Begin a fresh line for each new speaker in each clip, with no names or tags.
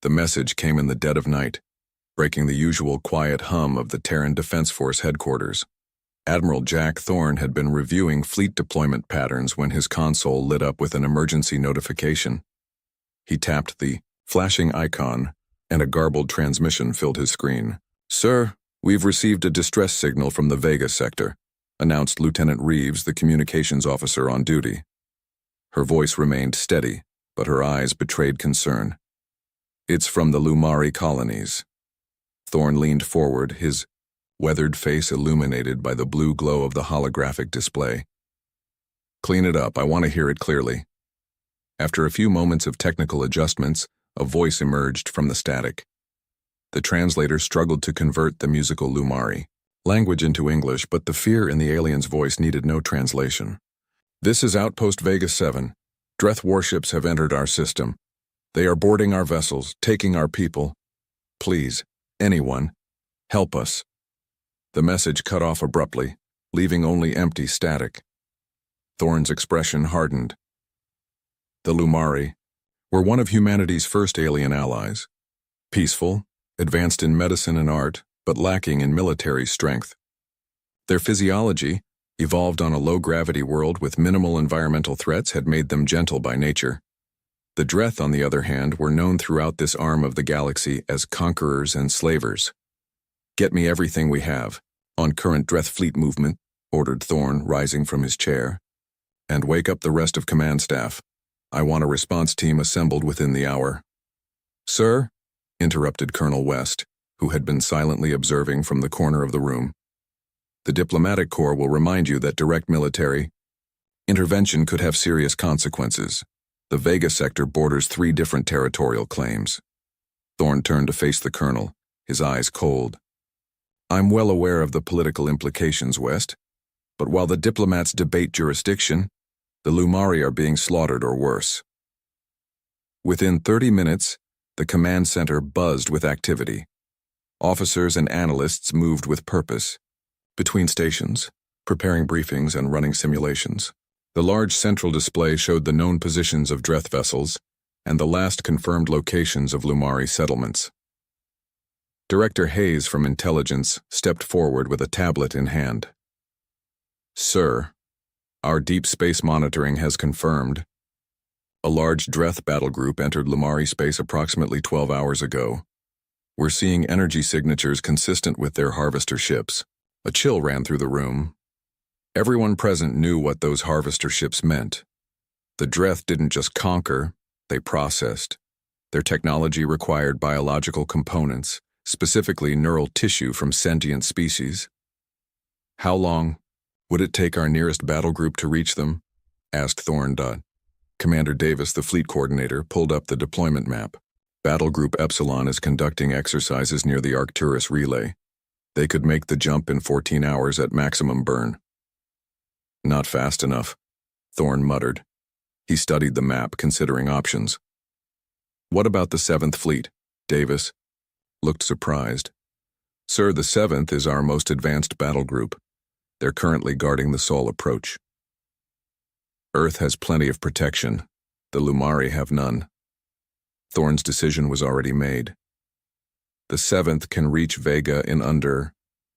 The message came in the dead of night, breaking the usual quiet hum of the Terran Defense Force headquarters. Admiral Jack Thorne had been reviewing fleet deployment patterns when his console lit up with an emergency notification. He tapped the flashing icon, and a garbled transmission filled his screen. "Sir, we've received a distress signal from the Vega sector," announced Lieutenant Reeves, the communications officer on duty. Her voice remained steady, but her eyes betrayed concern. "It's from the Lumari colonies." Thorne leaned forward, his weathered face illuminated by the blue glow of the holographic display. "Clean it up, I want to hear it clearly." After a few moments of technical adjustments, a voice emerged from the static. The translator struggled to convert the musical Lumari language into English, but the fear in the alien's voice needed no translation. "This is Outpost Vega 7. Dreth warships have entered our system. They are boarding our vessels, taking our people. Please, anyone, help us." The message cut off abruptly, leaving only empty static. Thorne's expression hardened. The Lumari were one of humanity's first alien allies. Peaceful, advanced in medicine and art, but lacking in military strength. Their physiology, evolved on a low-gravity world with minimal environmental threats, had made them gentle by nature. The Dreth, on the other hand, were known throughout this arm of the galaxy as conquerors and slavers. "Get me everything we have, on current Dreth fleet movement," ordered Thorne, rising from his chair. "And wake up the rest of command staff. I want a response team assembled within the hour." "Sir," interrupted Colonel West, who had been silently observing from the corner of the room. "The diplomatic corps will remind you that direct military intervention could have serious consequences. The Vega sector borders 3 different territorial claims." Thorne turned to face the colonel, his eyes cold. "I'm well aware of the political implications, West, but while the diplomats debate jurisdiction, the Lumari are being slaughtered or worse." Within 30 minutes, the command center buzzed with activity. Officers and analysts moved with purpose, between stations, preparing briefings and running simulations. The large central display showed the known positions of Dreth vessels and the last confirmed locations of Lumari settlements. Director Hayes from Intelligence stepped forward with a tablet in hand. "Sir, our deep space monitoring has confirmed a large Dreth battle group entered Lumari space approximately 12 hours ago. We're seeing energy signatures consistent with their harvester ships." A chill ran through the room. Everyone present knew what those harvester ships meant. The Dreth didn't just conquer, they processed. Their technology required biological components, specifically neural tissue from sentient species. "How long would it take our nearest battle group to reach them?" asked Thorne. Commander Davis, the fleet coordinator, pulled up the deployment map. Battle Group Epsilon is conducting exercises near the Arcturus relay. They could make the jump in 14 hours at maximum burn. "Not fast enough," Thorne muttered. He studied the map, considering options. "What about the 7th Fleet?" Davis looked surprised. "Sir, the 7th is our most advanced battle group. They're currently guarding the Sol approach. Earth has plenty of protection. The Lumari have none." Thorne's decision was already made. "The 7th can reach Vega in under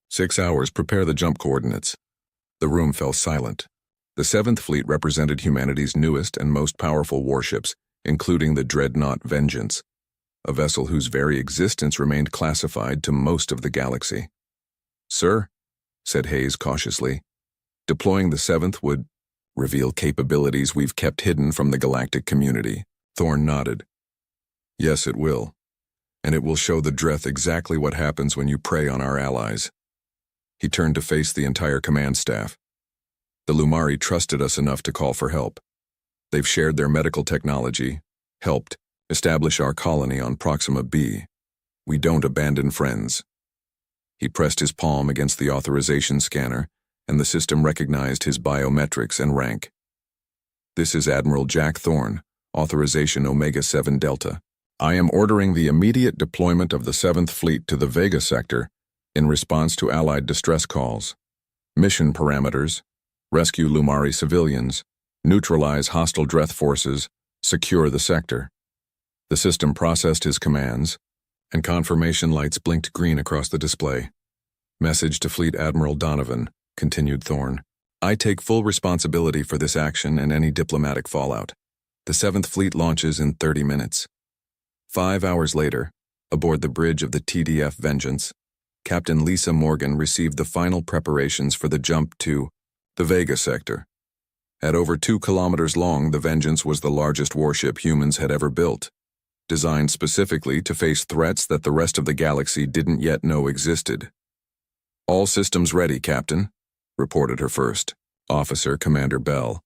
6 hours. Prepare the jump coordinates." The room fell silent. The 7th Fleet represented humanity's newest and most powerful warships, including the dreadnought Vengeance, a vessel whose very existence remained classified to most of the galaxy. "Sir," said Hayes cautiously, "deploying the 7th would reveal capabilities we've kept hidden from the galactic community." Thorne nodded. "Yes, it will. And it will show the Dreth exactly what happens when you prey on our allies." He turned to face the entire command staff. "The Lumari trusted us enough to call for help. They've shared their medical technology, helped establish our colony on Proxima B. We don't abandon friends." He pressed his palm against the authorization scanner, and the system recognized his biometrics and rank. "This is Admiral Jack Thorne, authorization Omega 7 Delta. I am ordering the immediate deployment of the 7th Fleet to the Vega sector in response to Allied distress calls. Mission parameters: rescue Lumari civilians, neutralize hostile Dreth forces, secure the sector." The system processed his commands, and confirmation lights blinked green across the display. Message to Fleet Admiral Donovan, continued Thorne. I take full responsibility for this action and any diplomatic fallout. The 7th Fleet launches in 30 minutes. 5 hours later, aboard the bridge of the TDF Vengeance, Captain Lisa Morgan received the final preparations for the jump to the Vega sector. At over 2 kilometers long, the Vengeance was the largest warship humans had ever built, designed specifically to face threats that the rest of the galaxy didn't yet know existed. All systems ready, Captain, reported her first officer, Commander Bell.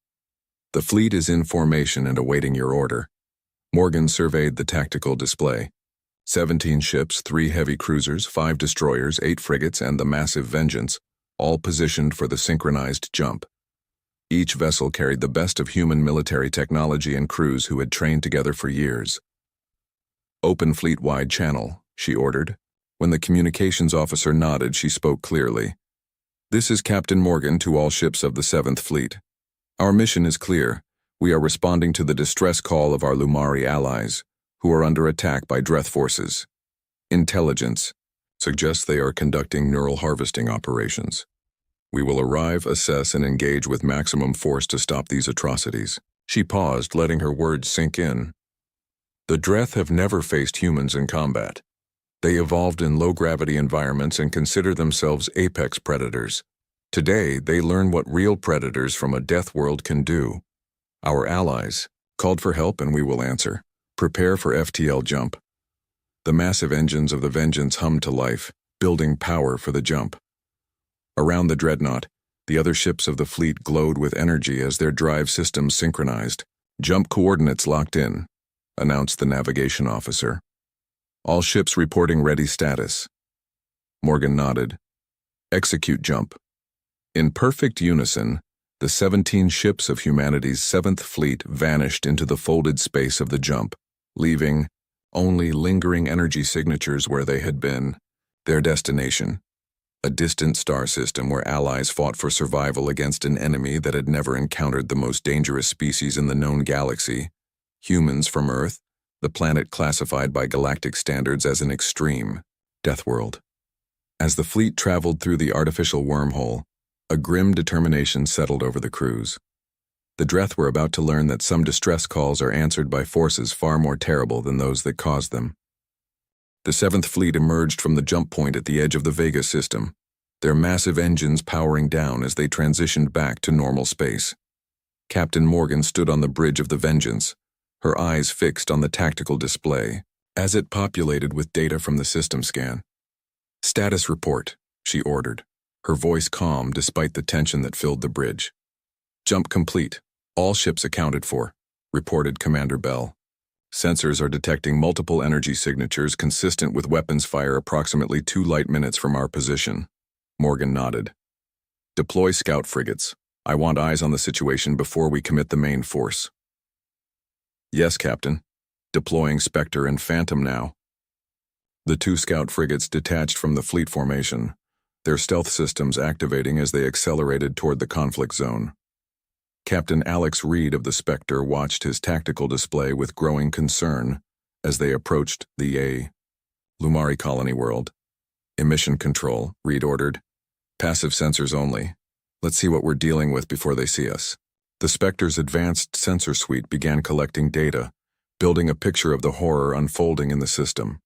The fleet is in formation and awaiting your order. Morgan surveyed the tactical display. 17 ships, 3 heavy cruisers, 5 destroyers, 8 frigates, and the massive Vengeance, all positioned for the synchronized jump. Each vessel carried the best of human military technology and crews who had trained together for years. Open fleet-wide channel, she ordered. When the communications officer nodded, she spoke clearly. This is Captain Morgan to all ships of the 7th Fleet. Our mission is clear. We are responding to the distress call of our Lumari allies, who are under attack by Dreth forces. Intelligence suggests they are conducting neural harvesting operations. We will arrive, assess, and engage with maximum force to stop these atrocities. She paused, letting her words sink in. The Dreth have never faced humans in combat. They evolved in low-gravity environments and consider themselves apex predators. Today, they learn what real predators from a Deathworld can do. Our allies called for help and we will answer. Prepare for FTL jump. The massive engines of the Vengeance hummed to life, building power for the jump. Around the dreadnought, the other ships of the fleet glowed with energy as their drive systems synchronized. Jump coordinates locked in, announced the navigation officer. All ships reporting ready status. Morgan nodded. Execute jump. In perfect unison, the 17 ships of humanity's 7th Fleet vanished into the folded space of the jump, leaving only lingering energy signatures where they had been, their destination. A distant star system where allies fought for survival against an enemy that had never encountered the most dangerous species in the known galaxy, humans from Earth, the planet classified by galactic standards as an extreme, Deathworld. As the fleet traveled through the artificial wormhole, a grim determination settled over the crews. The Dreth were about to learn that some distress calls are answered by forces far more terrible than those that caused them. The 7th Fleet emerged from the jump point at the edge of the Vega system, their massive engines powering down as they transitioned back to normal space. Captain Morgan stood on the bridge of the Vengeance, her eyes fixed on the tactical display, as it populated with data from the system scan. Status report, she ordered, her voice calm despite the tension that filled the bridge. Jump complete. All ships accounted for, reported Commander Bell. Sensors are detecting multiple energy signatures consistent with weapons fire approximately 2 light minutes from our position. Morgan nodded. Deploy scout frigates. I want eyes on the situation before we commit the main force. Yes, Captain. Deploying Spectre and Phantom now. The 2 scout frigates detached from the fleet formation, their stealth systems activating as they accelerated toward the conflict zone. Captain Alex Reed of the Spectre watched his tactical display with growing concern as they approached the Lumari colony world. Emission control, Reed ordered. Passive sensors only. Let's see what we're dealing with before they see us. The Spectre's advanced sensor suite began collecting data, building a picture of the horror unfolding in the system.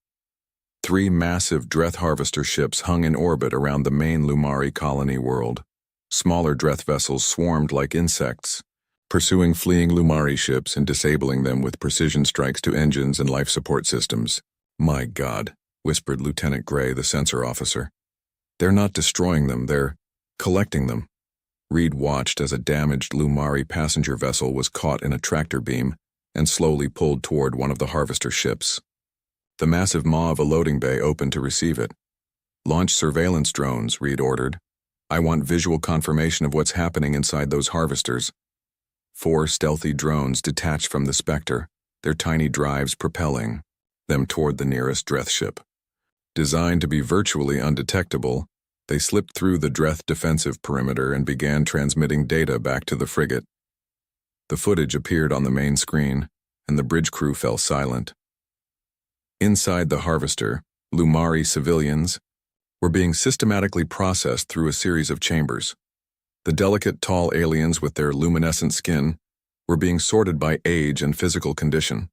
3 massive Dreth harvester ships hung in orbit around the main Lumari colony world. Smaller Dreth vessels swarmed like insects, pursuing fleeing Lumari ships and disabling them with precision strikes to engines and life support systems. My God, whispered Lieutenant Gray, the sensor officer. They're not destroying them, they're collecting them. Reed watched as a damaged Lumari passenger vessel was caught in a tractor beam and slowly pulled toward one of the harvester ships. The massive maw of a loading bay opened to receive it. Launch surveillance drones, Reed ordered. I want visual confirmation of what's happening inside those harvesters. 4 stealthy drones detached from the Spectre, their tiny drives propelling them toward the nearest Dreth ship. Designed to be virtually undetectable, they slipped through the Dreth defensive perimeter and began transmitting data back to the frigate. The footage appeared on the main screen, and the bridge crew fell silent. Inside the harvester, Lumari civilians were being systematically processed through a series of chambers. The delicate, tall aliens with their luminescent skin were being sorted by age and physical condition.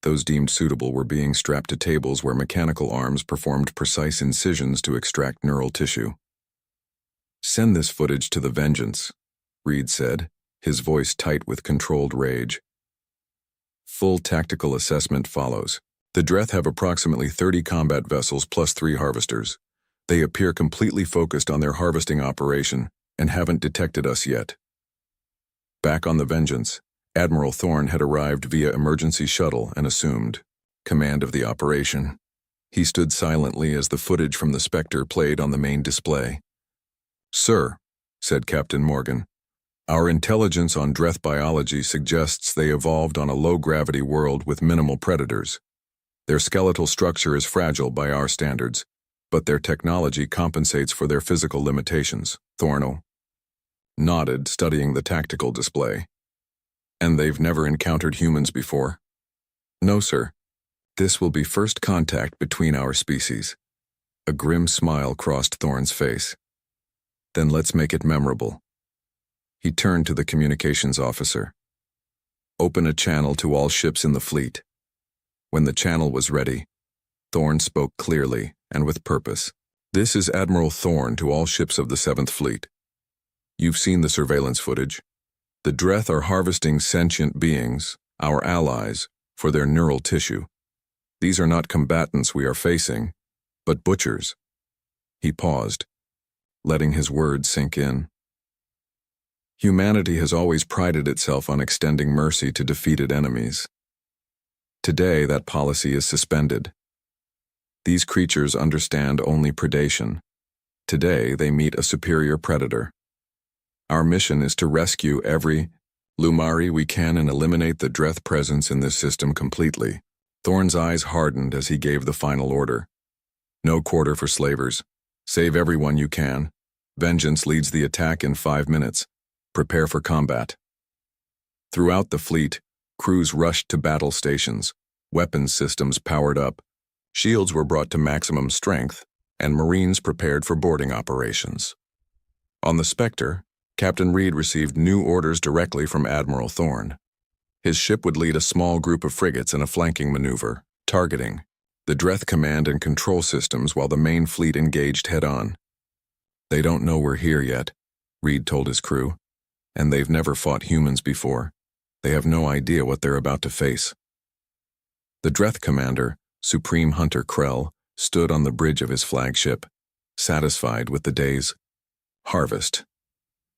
Those deemed suitable were being strapped to tables where mechanical arms performed precise incisions to extract neural tissue. "Send this footage to the Vengeance," Reed said, his voice tight with controlled rage. Full tactical assessment follows. The Dreth have approximately 30 combat vessels plus 3 harvesters. They appear completely focused on their harvesting operation and haven't detected us yet. Back on the Vengeance, Admiral Thorne had arrived via emergency shuttle and assumed command of the operation. He stood silently as the footage from the Spectre played on the main display. "Sir," said Captain Morgan, "our intelligence on Dreth biology suggests they evolved on a low-gravity world with minimal predators. Their skeletal structure is fragile by our standards, but their technology compensates for their physical limitations." Thorne nodded, studying the tactical display. "And they've never encountered humans before?" "No, sir. This will be first contact between our species." A grim smile crossed Thorne's face. "Then let's make it memorable." He turned to the communications officer. "Open a channel to all ships in the fleet." When the channel was ready, Thorne spoke clearly and with purpose. "This is Admiral Thorne to all ships of the 7th Fleet. You've seen the surveillance footage. The Dreth are harvesting sentient beings, our allies, for their neural tissue. These are not combatants we are facing, but butchers." He paused, letting his words sink in. Humanity has always prided itself on extending mercy to defeated enemies. Today, that policy is suspended. These creatures understand only predation. Today, they meet a superior predator. Our mission is to rescue every Lumari we can and eliminate the Dreth presence in this system completely. Thorne's eyes hardened as he gave the final order. "No quarter for slavers. Save everyone you can. Vengeance leads the attack in 5 minutes. Prepare for combat." Throughout the fleet, crews rushed to battle stations, weapons systems powered up, shields were brought to maximum strength, and Marines prepared for boarding operations. On the Spectre, Captain Reed received new orders directly from Admiral Thorne. His ship would lead a small group of frigates in a flanking maneuver, targeting the Dreth command and control systems while the main fleet engaged head-on. "They don't know we're here yet," Reed told his crew, "and they've never fought humans before. They have no idea what they're about to face." The Dreth commander, Supreme Hunter Krell, stood on the bridge of his flagship, satisfied with the day's harvest.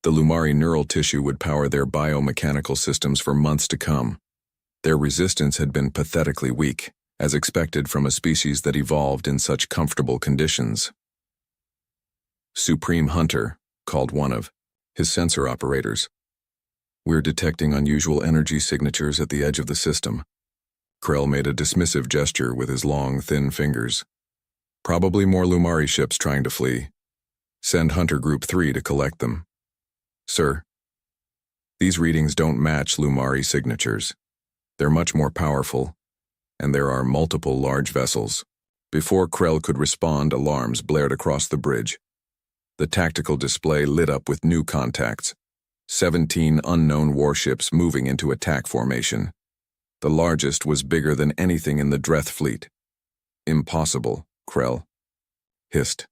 The Lumari neural tissue would power their biomechanical systems for months to come. Their resistance had been pathetically weak, as expected from a species that evolved in such comfortable conditions. Supreme Hunter called one of his sensor operators. "We're detecting unusual energy signatures at the edge of the system." Krell made a dismissive gesture with his long, thin fingers. "Probably more Lumari ships trying to flee. Send Hunter Group 3 to collect them." "Sir, these readings don't match Lumari signatures. They're much more powerful, and there are multiple large vessels." Before Krell could respond, alarms blared across the bridge. The tactical display lit up with new contacts. 17 unknown warships moving into attack formation. The largest was bigger than anything in the Dreth fleet. "Impossible," Krell hissed.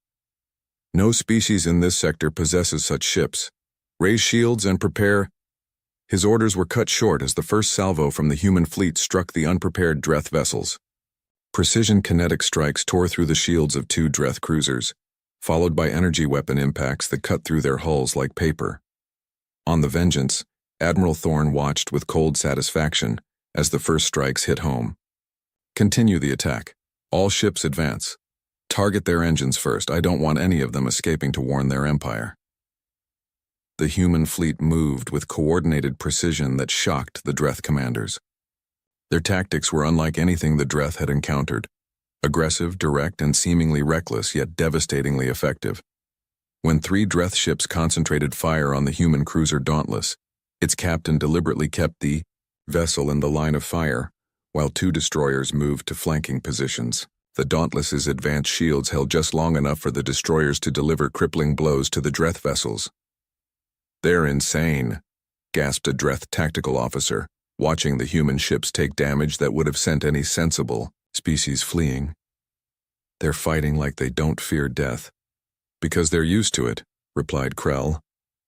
"No species in this sector possesses such ships. Raise shields and prepare." His orders were cut short as the first salvo from the human fleet struck the unprepared Dreth vessels. Precision kinetic strikes tore through the shields of 2 Dreth cruisers, followed by energy weapon impacts that cut through their hulls like paper. On the Vengeance, Admiral Thorne watched with cold satisfaction as the first strikes hit home. "Continue the attack. All ships advance. Target their engines first. I don't want any of them escaping to warn their empire." The human fleet moved with coordinated precision that shocked the Dreth commanders. Their tactics were unlike anything the Dreth had encountered. Aggressive, direct, and seemingly reckless, yet devastatingly effective. When 3 Dreth ships concentrated fire on the human cruiser Dauntless, its captain deliberately kept the vessel in the line of fire, while 2 destroyers moved to flanking positions. The Dauntless's advanced shields held just long enough for the destroyers to deliver crippling blows to the Dreth vessels. "They're insane," gasped a Dreth tactical officer, watching the human ships take damage that would have sent any sensible species fleeing. "They're fighting like they don't fear death." "Because they're used to it," replied Krell,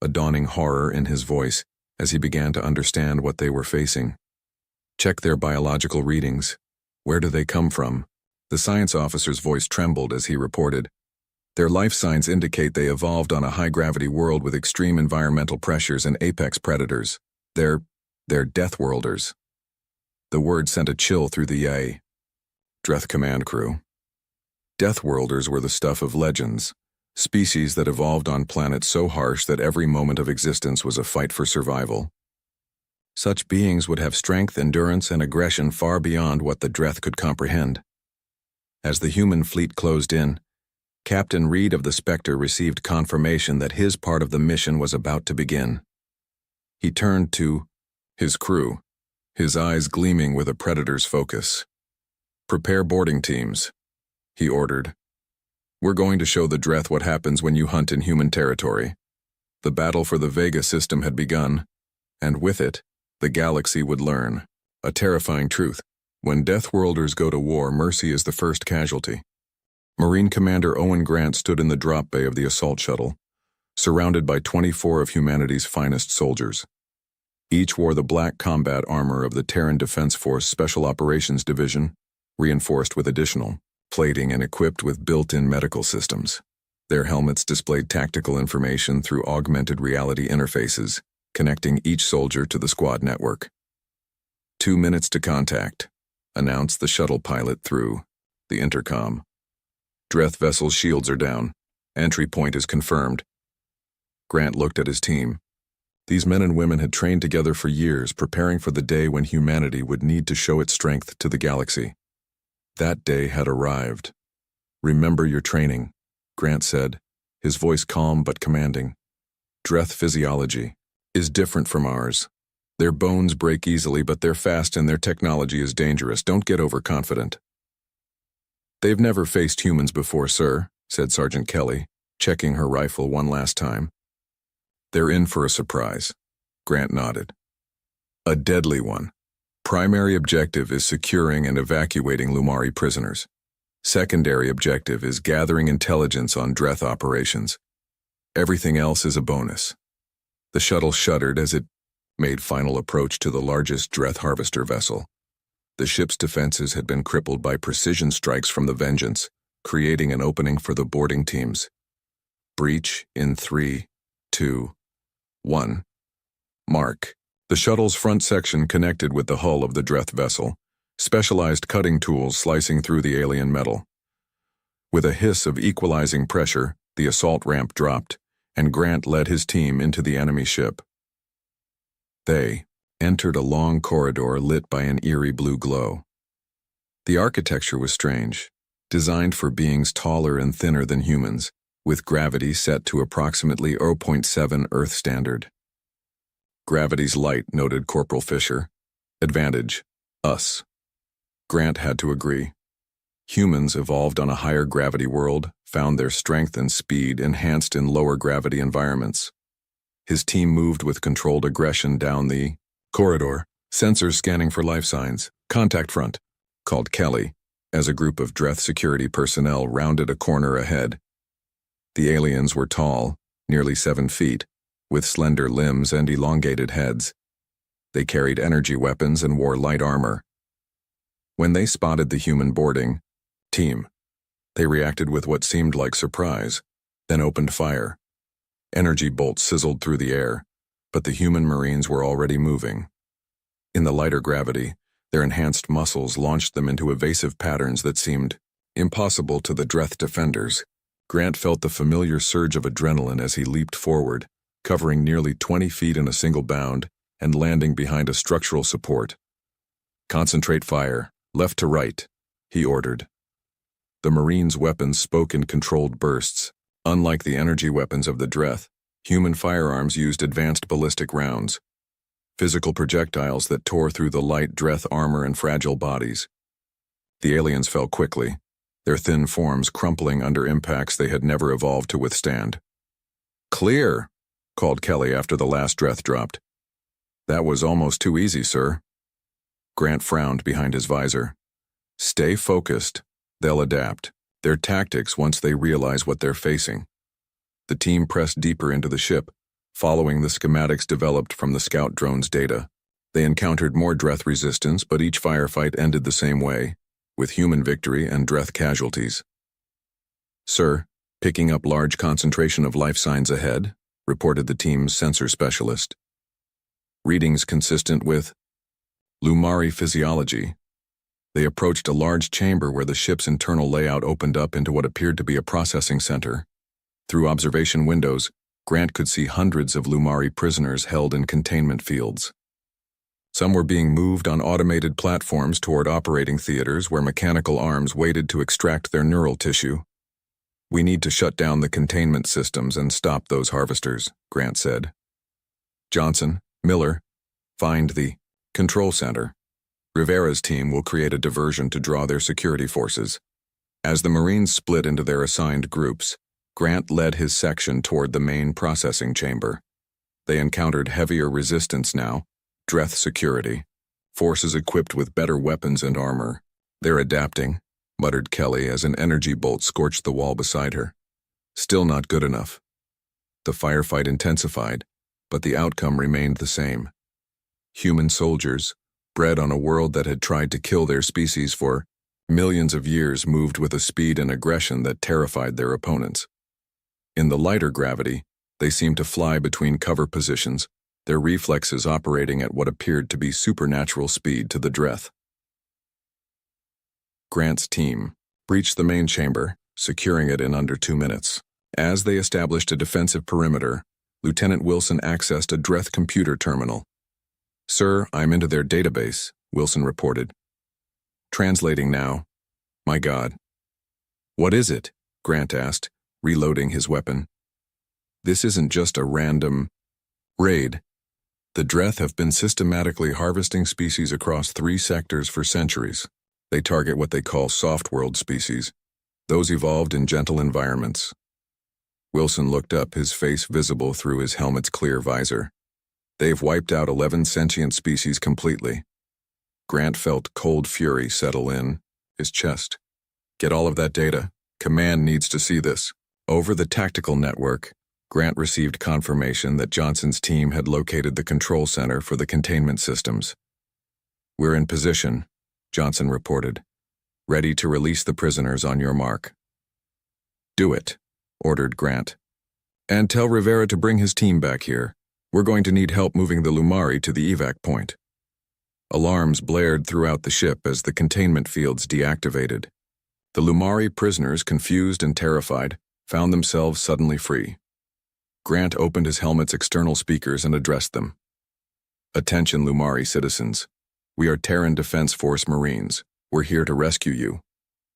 a dawning horror in his voice as he began to understand what they were facing. "Check their biological readings. Where do they come from?" The science officer's voice trembled as he reported. "Their life signs indicate they evolved on a high-gravity world with extreme environmental pressures and apex predators. They're Deathworlders." The word sent a chill through the Yay. Dreth command crew. Deathworlders were the stuff of legends, species that evolved on planets so harsh that every moment of existence was a fight for survival. Such beings would have strength, endurance, and aggression far beyond what the Dreth could comprehend. As the human fleet closed in, Captain Reed of the Spectre received confirmation that his part of the mission was about to begin. He turned to his crew, his eyes gleaming with a predator's focus. "Prepare boarding teams," he ordered. "We're going to show the Dreth what happens when you hunt in human territory." The battle for the Vega system had begun, and with it, the galaxy would learn a terrifying truth. When Deathworlders go to war, mercy is the first casualty. Marine Commander Owen Grant stood in the drop bay of the assault shuttle, surrounded by 24 of humanity's finest soldiers. Each wore the black combat armor of the Terran Defense Force Special Operations Division, reinforced with additional plating and equipped with built-in medical systems. Their helmets displayed tactical information through augmented reality interfaces, connecting each soldier to the squad network. 2 minutes to contact," announced the shuttle pilot through the intercom. "Dreth vessel's shields are down. Entry point is confirmed." Grant looked at his team. These men and women had trained together for years, preparing for the day when humanity would need to show its strength to the galaxy. That day had arrived. "Remember your training," Grant said, his voice calm but commanding. "Dreth physiology is different from ours. Their bones break easily, but they're fast and their technology is dangerous. Don't get overconfident." "They've never faced humans before, sir," said Sergeant Kelly, checking her rifle one last time. "They're in for a surprise," Grant nodded. "A deadly one. Primary objective is securing and evacuating Lumari prisoners. Secondary objective is gathering intelligence on Dreth operations. Everything else is a bonus." The shuttle shuddered as it made final approach to the largest Dreth harvester vessel. The ship's defenses had been crippled by precision strikes from the Vengeance, creating an opening for the boarding teams. Breach in 3, 2, 1. Mark. The shuttle's front section connected with the hull of the Dreth vessel, specialized cutting tools slicing through the alien metal. With a hiss of equalizing pressure, the assault ramp dropped, and Grant led his team into the enemy ship. They entered a long corridor lit by an eerie blue glow. The architecture was strange, designed for beings taller and thinner than humans, with gravity set to approximately 0.7 Earth standard. "Gravity's light," noted Corporal Fisher. "Advantage, us." Grant had to agree. Humans evolved on a higher gravity world, found their strength and speed enhanced in lower gravity environments. His team moved with controlled aggression down the corridor, sensors scanning for life signs. "Contact front," called Kelly, as a group of Dreth security personnel rounded a corner ahead. The aliens were tall, nearly 7 feet, with slender limbs and elongated heads. They carried energy weapons and wore light armor. When they spotted the human boarding team, they reacted with what seemed like surprise, then opened fire. Energy bolts sizzled through the air, but the human Marines were already moving. In the lighter gravity, their enhanced muscles launched them into evasive patterns that seemed impossible to the Dreth defenders. Grant felt the familiar surge of adrenaline as he leaped forward, covering nearly 20 feet in a single bound and landing behind a structural support. "Concentrate fire, left to right," he ordered. The Marines' weapons spoke in controlled bursts. Unlike the energy weapons of the Dreth, human firearms used advanced ballistic rounds. physical projectiles that tore through the light Dreth armor and fragile bodies. The aliens fell quickly, their thin forms crumpling under impacts they had never evolved to withstand. "Clear," called Kelly after the last Dreth dropped. "That was almost too easy, sir." Grant frowned behind his visor. "Stay focused. They'll adapt their tactics once they realize what they're facing." The team pressed deeper into the ship, following the schematics developed from the scout drone's data. They encountered more Dreth resistance, but each firefight ended the same way, with human victory and Dreth casualties. "Sir, picking up large concentration of life signs ahead," reported the team's sensor specialist. "Readings consistent with Lumari physiology." They approached a large chamber where the ship's internal layout opened up into what appeared to be a processing center. Through observation windows, Grant could see hundreds of Lumari prisoners held in containment fields. Some were being moved on automated platforms toward operating theaters where mechanical arms waited to extract their neural tissue. "We need to shut down the containment systems and stop those harvesters," Grant said. "Johnson, Miller, find the control center. Rivera's team will create a diversion to draw their security forces." As the Marines split into their assigned groups, Grant led his section toward the main processing chamber. They encountered heavier resistance now, Dreth security, forces equipped with better weapons and armor. "They're adapting," muttered Kelly as an energy bolt scorched the wall beside her. "Still not good enough." The firefight intensified, but the outcome remained the same. Human soldiers, bred on a world that had tried to kill their species for millions of years, moved with a speed and aggression that terrified their opponents. In the lighter gravity, they seemed to fly between cover positions, their reflexes operating at what appeared to be supernatural speed to the Dreth. Grant's team breached the main chamber, securing it in under 2 minutes. As they established a defensive perimeter, Lieutenant Wilson accessed a Dreth computer terminal. "Sir, I'm into their database," Wilson reported. "Translating now." "My God." "What is it?" Grant asked, reloading his weapon. "This isn't just a random raid. The Dreth have been systematically harvesting species across 3 sectors for centuries. They target what they call soft-world species, those evolved in gentle environments." Wilson looked up, his face visible through his helmet's clear visor. "They've wiped out 11 sentient species completely." Grant felt cold fury settle in his chest. "Get all of that data. Command needs to see this." Over the tactical network, Grant received confirmation that Johnson's team had located the control center for the containment systems. "We're in position," Johnson reported. "Ready to release the prisoners on your mark." "Do it," ordered Grant. "And tell Rivera to bring his team back here. We're going to need help moving the Lumari to the evac point." Alarms blared throughout the ship as the containment fields deactivated. The Lumari prisoners, confused and terrified, found themselves suddenly free. Grant opened his helmet's external speakers and addressed them. "Attention, Lumari citizens. We are Terran Defense Force Marines. We're here to rescue you.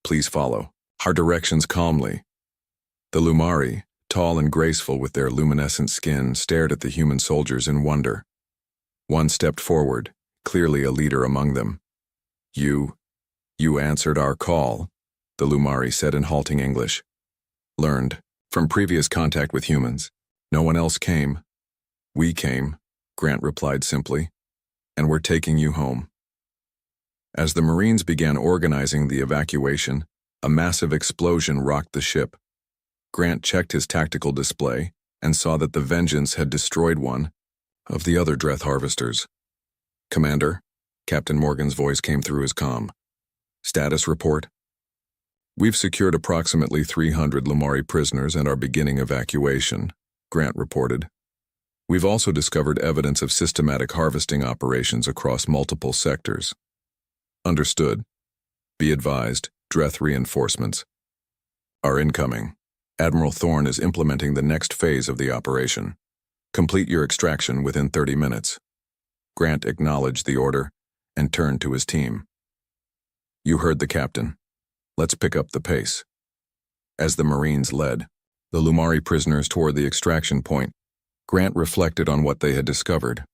Please follow our directions calmly." The Lumari, tall and graceful with their luminescent skin, stared at the human soldiers in wonder. One stepped forward, clearly a leader among them. You answered our call," the Lumari said in halting English. "Learned from previous contact with humans. No one else came." "We came," Grant replied simply, "and we're taking you home." As the Marines began organizing the evacuation, a massive explosion rocked the ship. Grant checked his tactical display and saw that the Vengeance had destroyed one of the other Dreth harvesters. "Commander," Captain Morgan's voice came through his comm. "Status report." "We've secured approximately 300 Lumari prisoners and are beginning evacuation," Grant reported. "We've also discovered evidence of systematic harvesting operations across multiple sectors." "Understood. Be advised, Dreth reinforcements are incoming. Admiral Thorne is implementing the next phase of the operation. Complete your extraction within 30 minutes. Grant acknowledged the order and turned to his team. "You heard the captain. Let's pick up the pace." As the Marines led the Lumari prisoners toward the extraction point, Grant reflected on what they had discovered.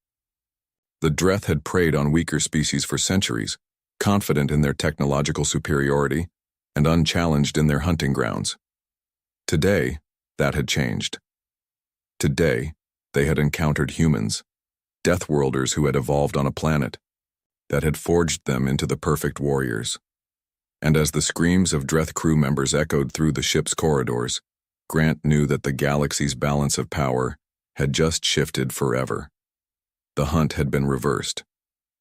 The Dreth had preyed on weaker species for centuries, confident in their technological superiority and unchallenged in their hunting grounds. Today, that had changed. Today, they had encountered humans, Deathworlders who had evolved on a planet that had forged them into the perfect warriors. And as the screams of Dreth crew members echoed through the ship's corridors, Grant knew that the galaxy's balance of power had just shifted forever. The hunt had been reversed.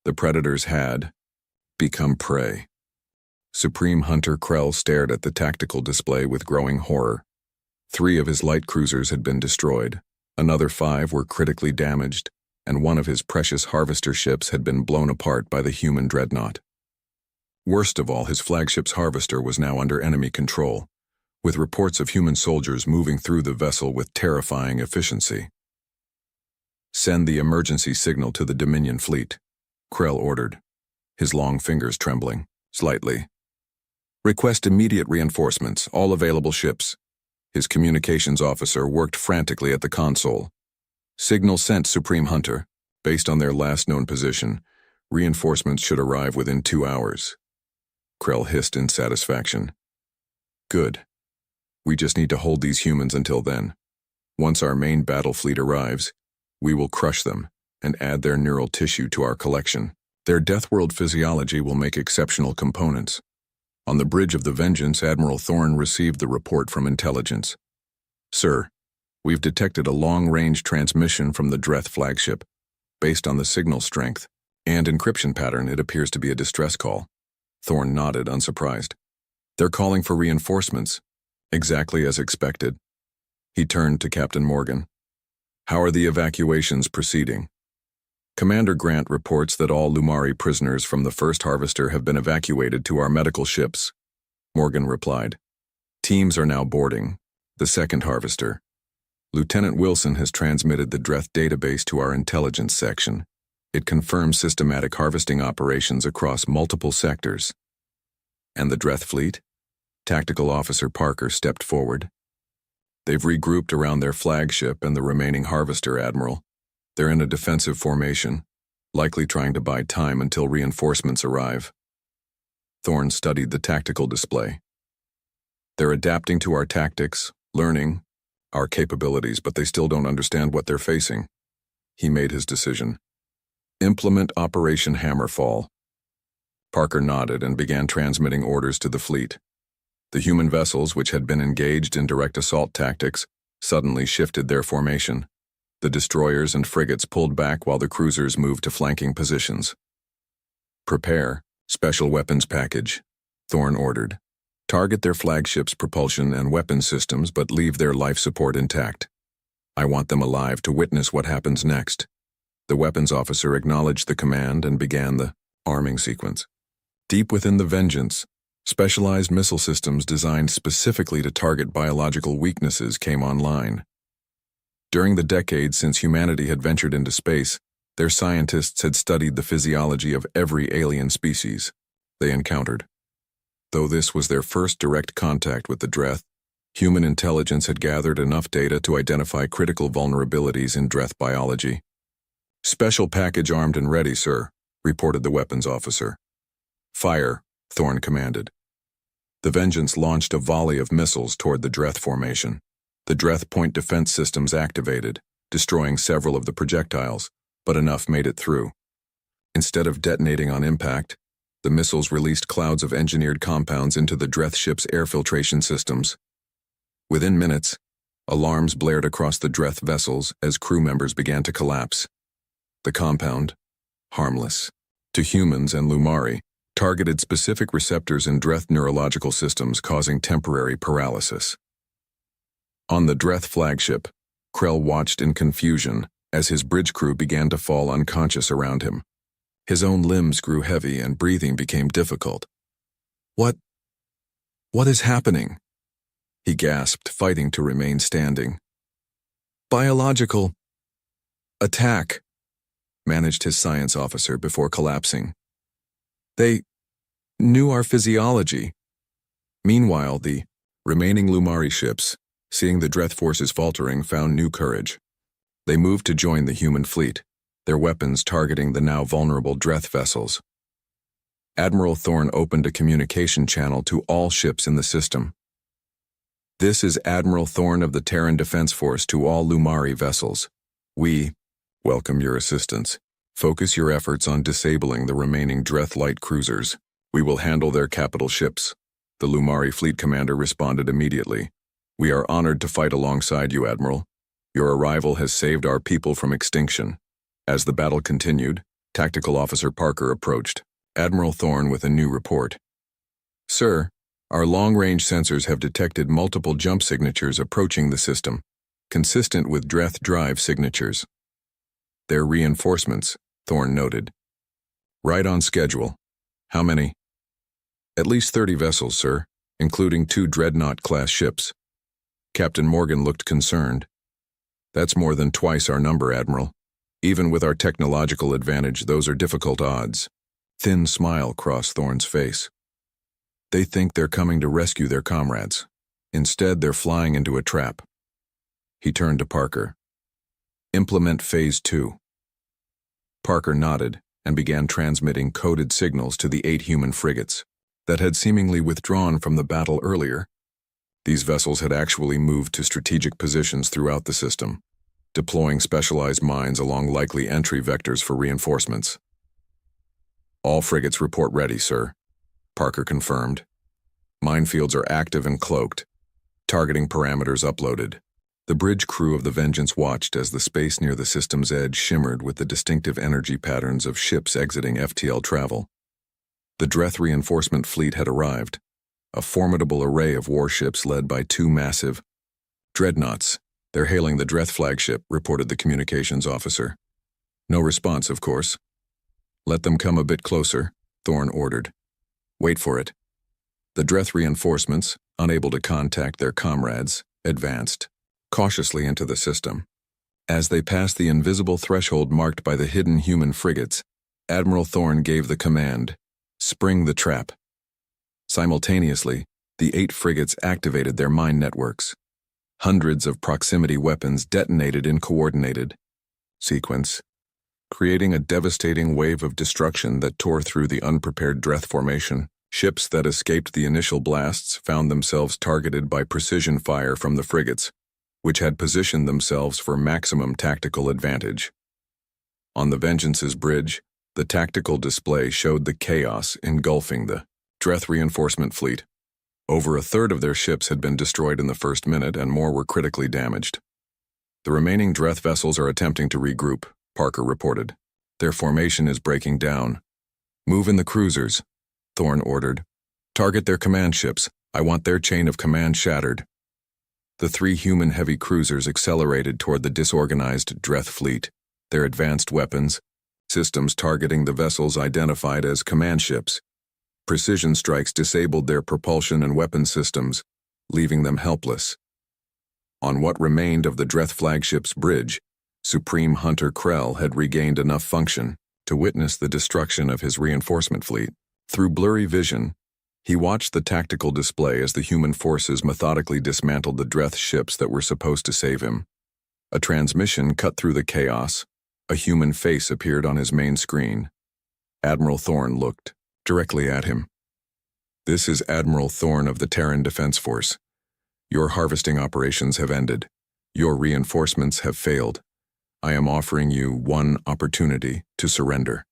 The predators had become prey. Supreme Hunter Krell stared at the tactical display with growing horror. 3 of his light cruisers had been destroyed, another 5 were critically damaged, and one of his precious harvester ships had been blown apart by the human dreadnought. Worst of all, his flagship's harvester was now under enemy control, with reports of human soldiers moving through the vessel with terrifying efficiency. "Send the emergency signal to the Dominion fleet," Krell ordered, his long fingers trembling slightly. "Request immediate reinforcements, all available ships." His communications officer worked frantically at the console. "Signal sent, Supreme Hunter. Based on their last known position, reinforcements should arrive within 2 hours." Krell hissed in satisfaction. "Good. We just need to hold these humans until then. Once our main battle fleet arrives, we will crush them and add their neural tissue to our collection. Their Deathworld physiology will make exceptional components." On the bridge of the Vengeance, Admiral Thorne received the report from intelligence. "Sir, we've detected a long-range transmission from the Dreth flagship. Based on the signal strength and encryption pattern, it appears to be a distress call." Thorne nodded, unsurprised. "They're calling for reinforcements, exactly as expected." He turned to Captain Morgan. "How are the evacuations proceeding?" "Commander Grant reports that all Lumari prisoners from the first harvester have been evacuated to our medical ships," Morgan replied. "Teams are now boarding the second harvester. Lieutenant Wilson has transmitted the Dreth database to our intelligence section. It confirms systematic harvesting operations across multiple sectors." "And the Dreth fleet?" Tactical Officer Parker stepped forward. "They've regrouped around their flagship and the remaining harvester, Admiral. They're in a defensive formation, likely trying to buy time until reinforcements arrive." Thorne studied the tactical display. "They're adapting to our tactics, learning our capabilities, but they still don't understand what they're facing." He made his decision. "Implement Operation Hammerfall." Parker nodded and began transmitting orders to the fleet. The human vessels, which had been engaged in direct assault tactics, suddenly shifted their formation. The destroyers and frigates pulled back while the cruisers moved to flanking positions. "Prepare special weapons package," Thorne ordered. "Target their flagship's propulsion and weapon systems, but leave their life support intact. I want them alive to witness what happens next." The weapons officer acknowledged the command and began the arming sequence. Deep within the Vengeance, specialized missile systems designed specifically to target biological weaknesses came online. During the decades since humanity had ventured into space, their scientists had studied the physiology of every alien species they encountered. Though this was their first direct contact with the Dreth, human intelligence had gathered enough data to identify critical vulnerabilities in Dreth biology. "Special package armed and ready, sir," reported the weapons officer. "Fire," Thorne commanded. The Vengeance launched a volley of missiles toward the Dreth formation. The Dreth point defense systems activated, destroying several of the projectiles, but enough made it through. Instead of detonating on impact, the missiles released clouds of engineered compounds into the Dreth ship's air filtration systems. Within minutes, alarms blared across the Dreth vessels as crew members began to collapse. The compound, harmless to humans and Lumari, targeted specific receptors in Dreth neurological systems, causing temporary paralysis. On the Dreth flagship, Krell watched in confusion as his bridge crew began to fall unconscious around him. His own limbs grew heavy and breathing became difficult. What is happening?" he gasped, fighting to remain standing. "Biological attack," managed his science officer before collapsing. "They knew our physiology." Meanwhile, the remaining Lumari ships, seeing the Dreth forces faltering, found new courage. They moved to join the human fleet. their weapons targeting the now vulnerable Dreth vessels. Admiral Thorn opened a communication channel to all ships in the system. "This is Admiral Thorn of the Terran Defense Force to all Lumari vessels. We welcome your assistance. Focus your efforts on disabling the remaining Dreth light cruisers. We will handle their capital ships." The Lumari fleet commander responded immediately. "We are honored to fight alongside you, Admiral. Your arrival has saved our people from extinction." As the battle continued, Tactical Officer Parker approached Admiral Thorn with a new report. "Sir, our long-range sensors have detected multiple jump signatures approaching the system, consistent with Dreth drive signatures. They're reinforcements," Thorn noted. "Right on schedule. How many?" "At least 30 vessels, sir, including 2 Dreadnought-class ships." Captain Morgan looked concerned. "That's more than twice our number, Admiral. Even with our technological advantage, those are difficult odds." Thin smile crossed Thorn's face. "They think they're coming to rescue their comrades. Instead, they're flying into a trap." He turned to Parker. "Implement Phase 2. Parker nodded and began transmitting coded signals to the 8 human frigates that had seemingly withdrawn from the battle earlier. These vessels had actually moved to strategic positions throughout the system, deploying specialized mines along likely entry vectors for reinforcements. "All frigates report ready, sir," Parker confirmed. "Minefields are active and cloaked. Targeting parameters uploaded." The bridge crew of the Vengeance watched as the space near the system's edge shimmered with the distinctive energy patterns of ships exiting FTL travel. The Dreth reinforcement fleet had arrived, a formidable array of warships led by 2 massive dreadnoughts. "They're hailing the Dreth flagship," reported the communications officer. No response, of course. "Let them come a bit closer," Thorn ordered. "Wait for it." The Dreth reinforcements, unable to contact their comrades, advanced cautiously into the system. As they passed the invisible threshold marked by the hidden human frigates, Admiral Thorn gave the command, "Spring the trap." Simultaneously, the 8 frigates activated their mine networks. Hundreds of proximity weapons detonated in coordinated sequence, creating a devastating wave of destruction that tore through the unprepared Dreth formation. Ships that escaped the initial blasts found themselves targeted by precision fire from the frigates, which had positioned themselves for maximum tactical advantage. On the Vengeance's bridge, the tactical display showed the chaos engulfing the Dreth reinforcement fleet. Over a third of their ships had been destroyed in the first minute, and more were critically damaged. "The remaining Dreth vessels are attempting to regroup," Parker reported. "Their formation is breaking down." "Move in the cruisers," Thorn ordered. "Target their command ships. I want their chain of command shattered." The 3 human heavy cruisers accelerated toward the disorganized Dreth fleet, their advanced weapons systems targeting the vessels identified as command ships. Precision strikes disabled their propulsion and weapon systems, leaving them helpless. On what remained of the Dreth flagship's bridge, Supreme Hunter Krell had regained enough function to witness the destruction of his reinforcement fleet. Through blurry vision, he watched the tactical display as the human forces methodically dismantled the Dreth ships that were supposed to save him. A transmission cut through the chaos. A human face appeared on his main screen. Admiral Thorn looked directly at him. "This is Admiral Thorn of the Terran Defense Force. Your harvesting operations have ended. Your reinforcements have failed. I am offering you one opportunity to surrender."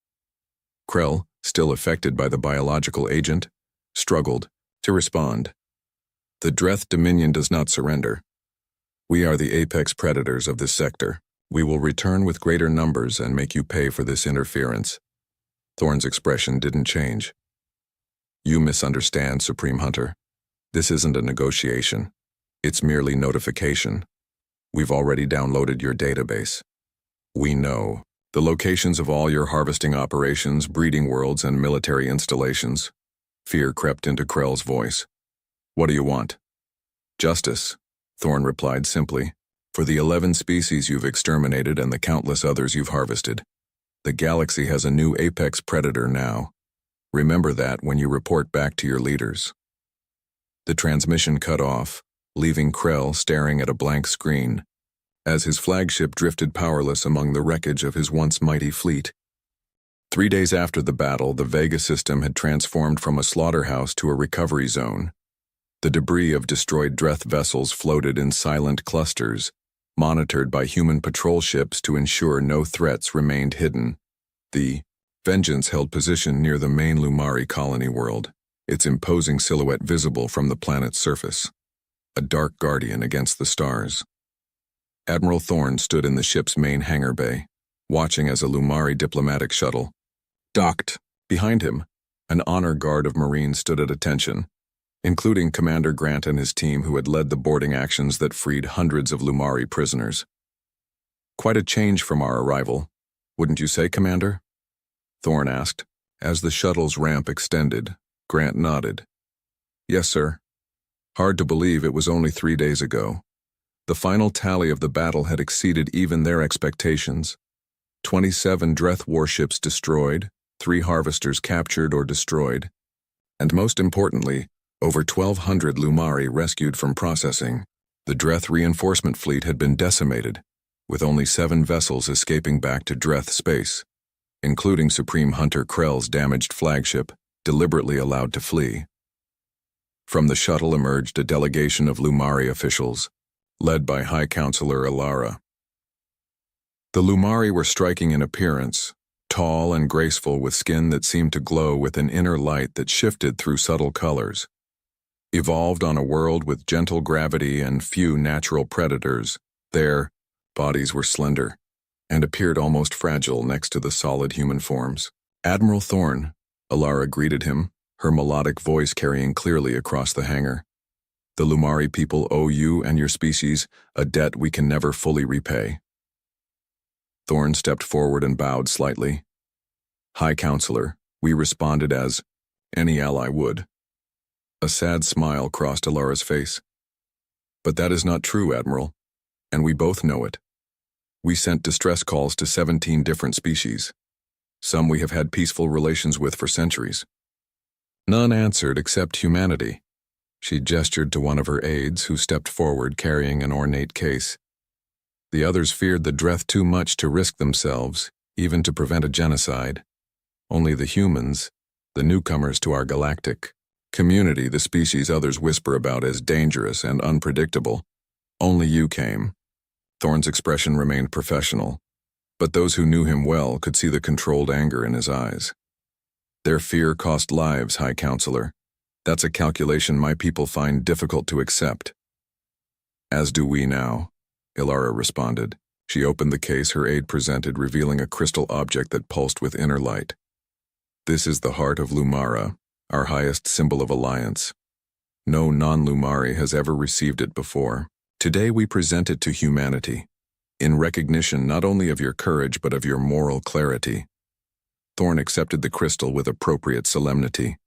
Krell, still affected by the biological agent, struggled to respond. "The Dreth Dominion does not surrender. We are the apex predators of this sector. We will return with greater numbers and make you pay for this interference." Thorn's expression didn't change. "You misunderstand, Supreme Hunter. This isn't a negotiation. It's merely notification. We've already downloaded your database. We know the locations of all your harvesting operations, breeding worlds, and military installations." Fear crept into Krell's voice. "What do you want?" "Justice," Thorn replied simply, "for the 11 species you've exterminated and the countless others you've harvested. The galaxy has a new apex predator now. Remember that when you report back to your leaders." The transmission cut off, leaving Krell staring at a blank screen. as his flagship drifted powerless among the wreckage of his once mighty fleet. 3 days after the battle, the Vega system had transformed from a slaughterhouse to a recovery zone. The debris of destroyed Dreth vessels floated in silent clusters, monitored by human patrol ships to ensure no threats remained hidden. The Vengeance held position near the main Lumari colony world, its imposing silhouette visible from the planet's surface, a dark guardian against the stars. Admiral Thorne stood in the ship's main hangar bay, watching as a Lumari diplomatic shuttle docked. Behind him, an honor guard of Marines stood at attention, including Commander Grant and his team who had led the boarding actions that freed hundreds of Lumari prisoners. Quite a change from our arrival, wouldn't you say, Commander? Thorne asked. As the shuttle's ramp extended, Grant nodded. Yes, sir. Hard to believe it was only 3 days ago. The final tally of the battle had exceeded even their expectations. 27 Dreth warships destroyed, 3 harvesters captured or destroyed, and most importantly, over 1,200 Lumari rescued from processing. The Dreth reinforcement fleet had been decimated, with only 7 vessels escaping back to Dreth space, including Supreme Hunter Krell's damaged flagship, deliberately allowed to flee. From the shuttle emerged a delegation of Lumari officials, led by High Counselor Alara. The Lumari were striking in appearance, tall and graceful with skin that seemed to glow with an inner light that shifted through subtle colors. Evolved on a world with gentle gravity and few natural predators, their bodies were slender and appeared almost fragile next to the solid human forms. Admiral Thorne, Alara greeted him, her melodic voice carrying clearly across the hangar. The Lumari people owe you and your species a debt we can never fully repay. Thorne stepped forward and bowed slightly. High Counselor, we responded as any ally would. A sad smile crossed Alara's face. But that is not true, Admiral, and we both know it. We sent distress calls to 17 different species. Some we have had peaceful relations with for centuries. None answered except humanity. She gestured to one of her aides who stepped forward carrying an ornate case. The others feared the Dreth too much to risk themselves, even to prevent a genocide. Only the humans, the newcomers to our galactic community, the species others whisper about as dangerous and unpredictable. Only you came. Thorne's expression remained professional, but those who knew him well could see the controlled anger in his eyes. Their fear cost lives, High Counselor. That's a calculation my people find difficult to accept. As do we now, Alara responded. She opened the case her aide presented, revealing a crystal object that pulsed with inner light. This is the heart of Lumara, our highest symbol of alliance. No non-Lumari has ever received it before. Today we present it to humanity, in recognition not only of your courage but of your moral clarity. Thorne accepted the crystal with appropriate solemnity.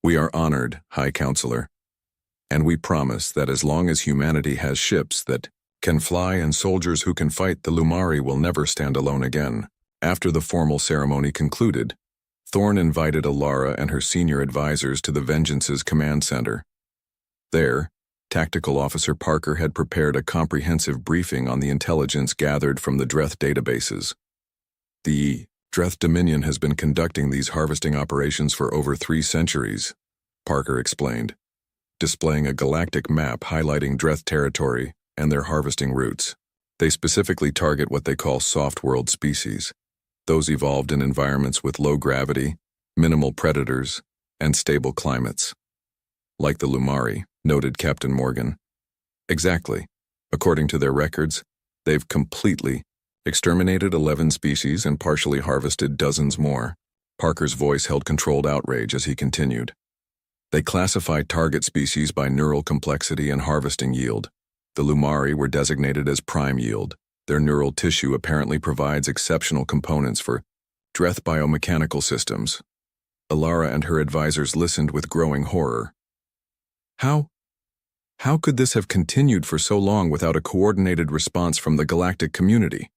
We are honored, High Counselor, and we promise that as long as humanity has ships that can fly and soldiers who can fight, the Lumari will never stand alone again. After the formal ceremony concluded, Thorne invited Alara and her senior advisors to the Vengeance's command center. There, Tactical Officer Parker had prepared a comprehensive briefing on the intelligence gathered from the Dreth databases. The Dreth Dominion has been conducting these harvesting operations for over 3 centuries, Parker explained, displaying a galactic map highlighting Dreth territory and their harvesting routes. They specifically target what they call soft world species, those evolved in environments with low gravity, minimal predators, and stable climates. Like the Lumari, noted Captain Morgan. Exactly. According to their records, they've completely exterminated 11 species and partially harvested dozens more. Parker's voice held controlled outrage as he continued. They classified target species by neural complexity and harvesting yield. The Lumari were designated as prime yield. Their neural tissue apparently provides exceptional components for Dreth biomechanical systems. Alara and her advisors listened with growing horror. How could this have continued for so long without a coordinated response from the galactic community?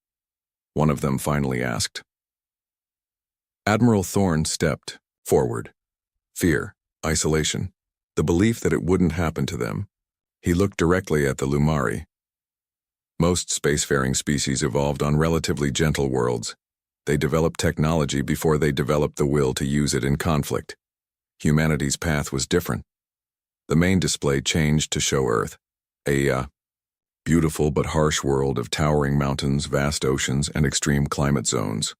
One of them finally asked. Admiral Thorne stepped forward. Fear, isolation, the belief that it wouldn't happen to them. He looked directly at the Lumari. Most spacefaring species evolved on relatively gentle worlds. They developed technology before they developed the will to use it in conflict. Humanity's path was different. The main display changed to show Earth, a beautiful but harsh world of towering mountains, vast oceans, and extreme climate zones.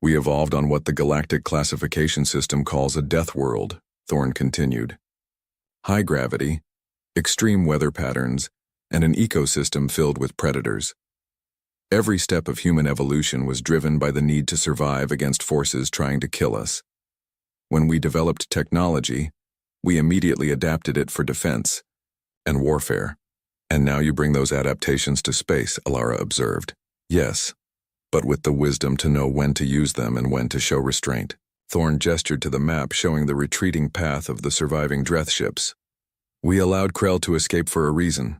We evolved on what the Galactic classification system calls a Deathworld, Thorne continued. High gravity, extreme weather patterns, and an ecosystem filled with predators. Every step of human evolution was driven by the need to survive against forces trying to kill us. When we developed technology, we immediately adapted it for defense and warfare. And now you bring those adaptations to space, Alara observed. Yes, but with the wisdom to know when to use them and when to show restraint. Thorne gestured to the map showing the retreating path of the surviving Dreth ships. We allowed Krell to escape for a reason.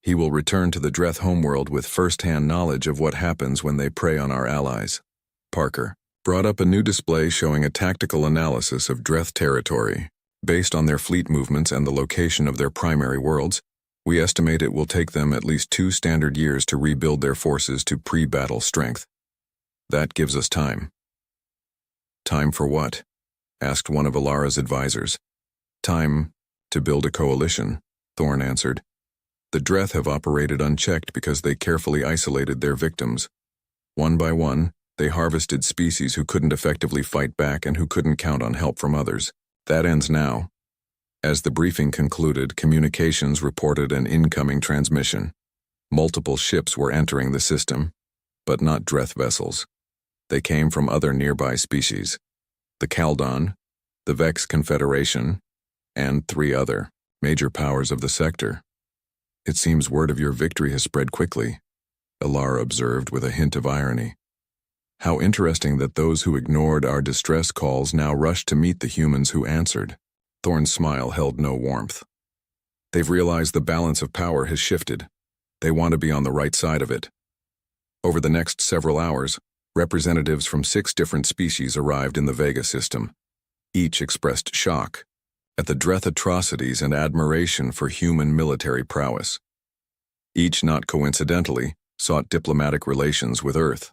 He will return to the Dreth homeworld with first-hand knowledge of what happens when they prey on our allies. Parker brought up a new display showing a tactical analysis of Dreth territory. Based on their fleet movements and the location of their primary worlds, we estimate it will take them at least 2 standard years to rebuild their forces to pre-battle strength. That gives us time. Time for what? Asked one of Alara's advisors. Time to build a coalition, Thorne answered. The Dreth have operated unchecked because they carefully isolated their victims. One by one, they harvested species who couldn't effectively fight back and who couldn't count on help from others. That ends now. As the briefing concluded, communications reported an incoming transmission. Multiple ships were entering the system, but not Dreth vessels. They came from other nearby species. The Kaldon, the Vex Confederation, and 3 other major powers of the sector. It seems word of your victory has spread quickly, Alara observed with a hint of irony. How interesting that those who ignored our distress calls now rushed to meet the humans who answered. Thorne's smile held no warmth. They've realized the balance of power has shifted. They want to be on the right side of it. Over the next several hours, representatives from 6 different species arrived in the Vega system. Each expressed shock at the Dreth atrocities and admiration for human military prowess. Each, not coincidentally, sought diplomatic relations with Earth.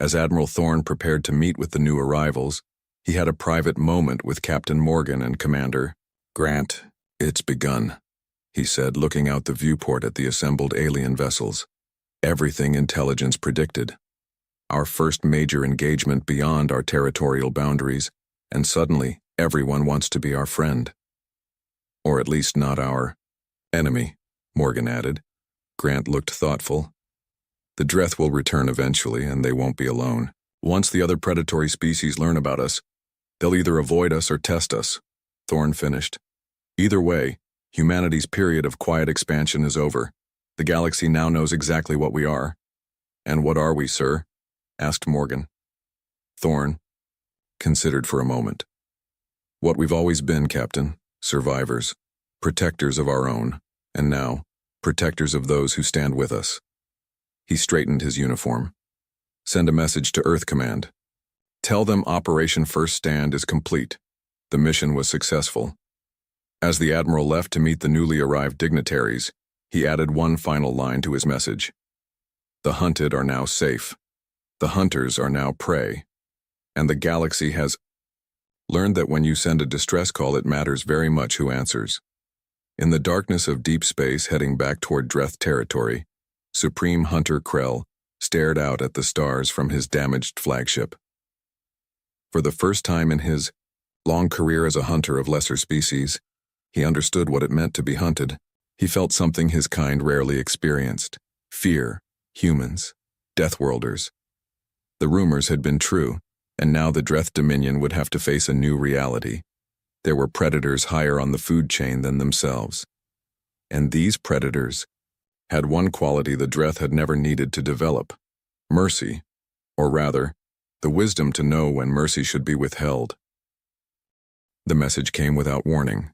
As Admiral Thorne prepared to meet with the new arrivals, he had a private moment with Captain Morgan and Commander Grant. It's begun, he said, looking out the viewport at the assembled alien vessels. Everything intelligence predicted. Our first major engagement beyond our territorial boundaries, and suddenly everyone wants to be our friend. Or at least not our enemy, Morgan added. Grant looked thoughtful. The Dreth will return eventually, and they won't be alone. Once the other predatory species learn about us, they'll either avoid us or test us, Thorne finished. Either way, humanity's period of quiet expansion is over. The galaxy now knows exactly what we are. And what are we, sir? Asked Morgan. Thorne considered for a moment. What we've always been, Captain. Survivors. Protectors of our own. And now, protectors of those who stand with us. He straightened his uniform. Send a message to Earth Command. Tell them Operation First Stand is complete. The mission was successful. As the Admiral left to meet the newly arrived dignitaries, he added one final line to his message. The hunted are now safe. The hunters are now prey. And the galaxy has learned that when you send a distress call, it matters very much who answers. In the darkness of deep space heading back toward Dreth territory, Supreme Hunter Krell stared out at the stars from his damaged flagship. For the first time in his long career as a hunter of lesser species, he understood what it meant to be hunted. He felt something his kind rarely experienced. Fear, humans, Deathworlders. The rumors had been true, and now the Dreth Dominion would have to face a new reality. There were predators higher on the food chain than themselves. And these predators had one quality the Dreth had never needed to develop: mercy, or rather, the wisdom to know when mercy should be withheld. The message came without warning.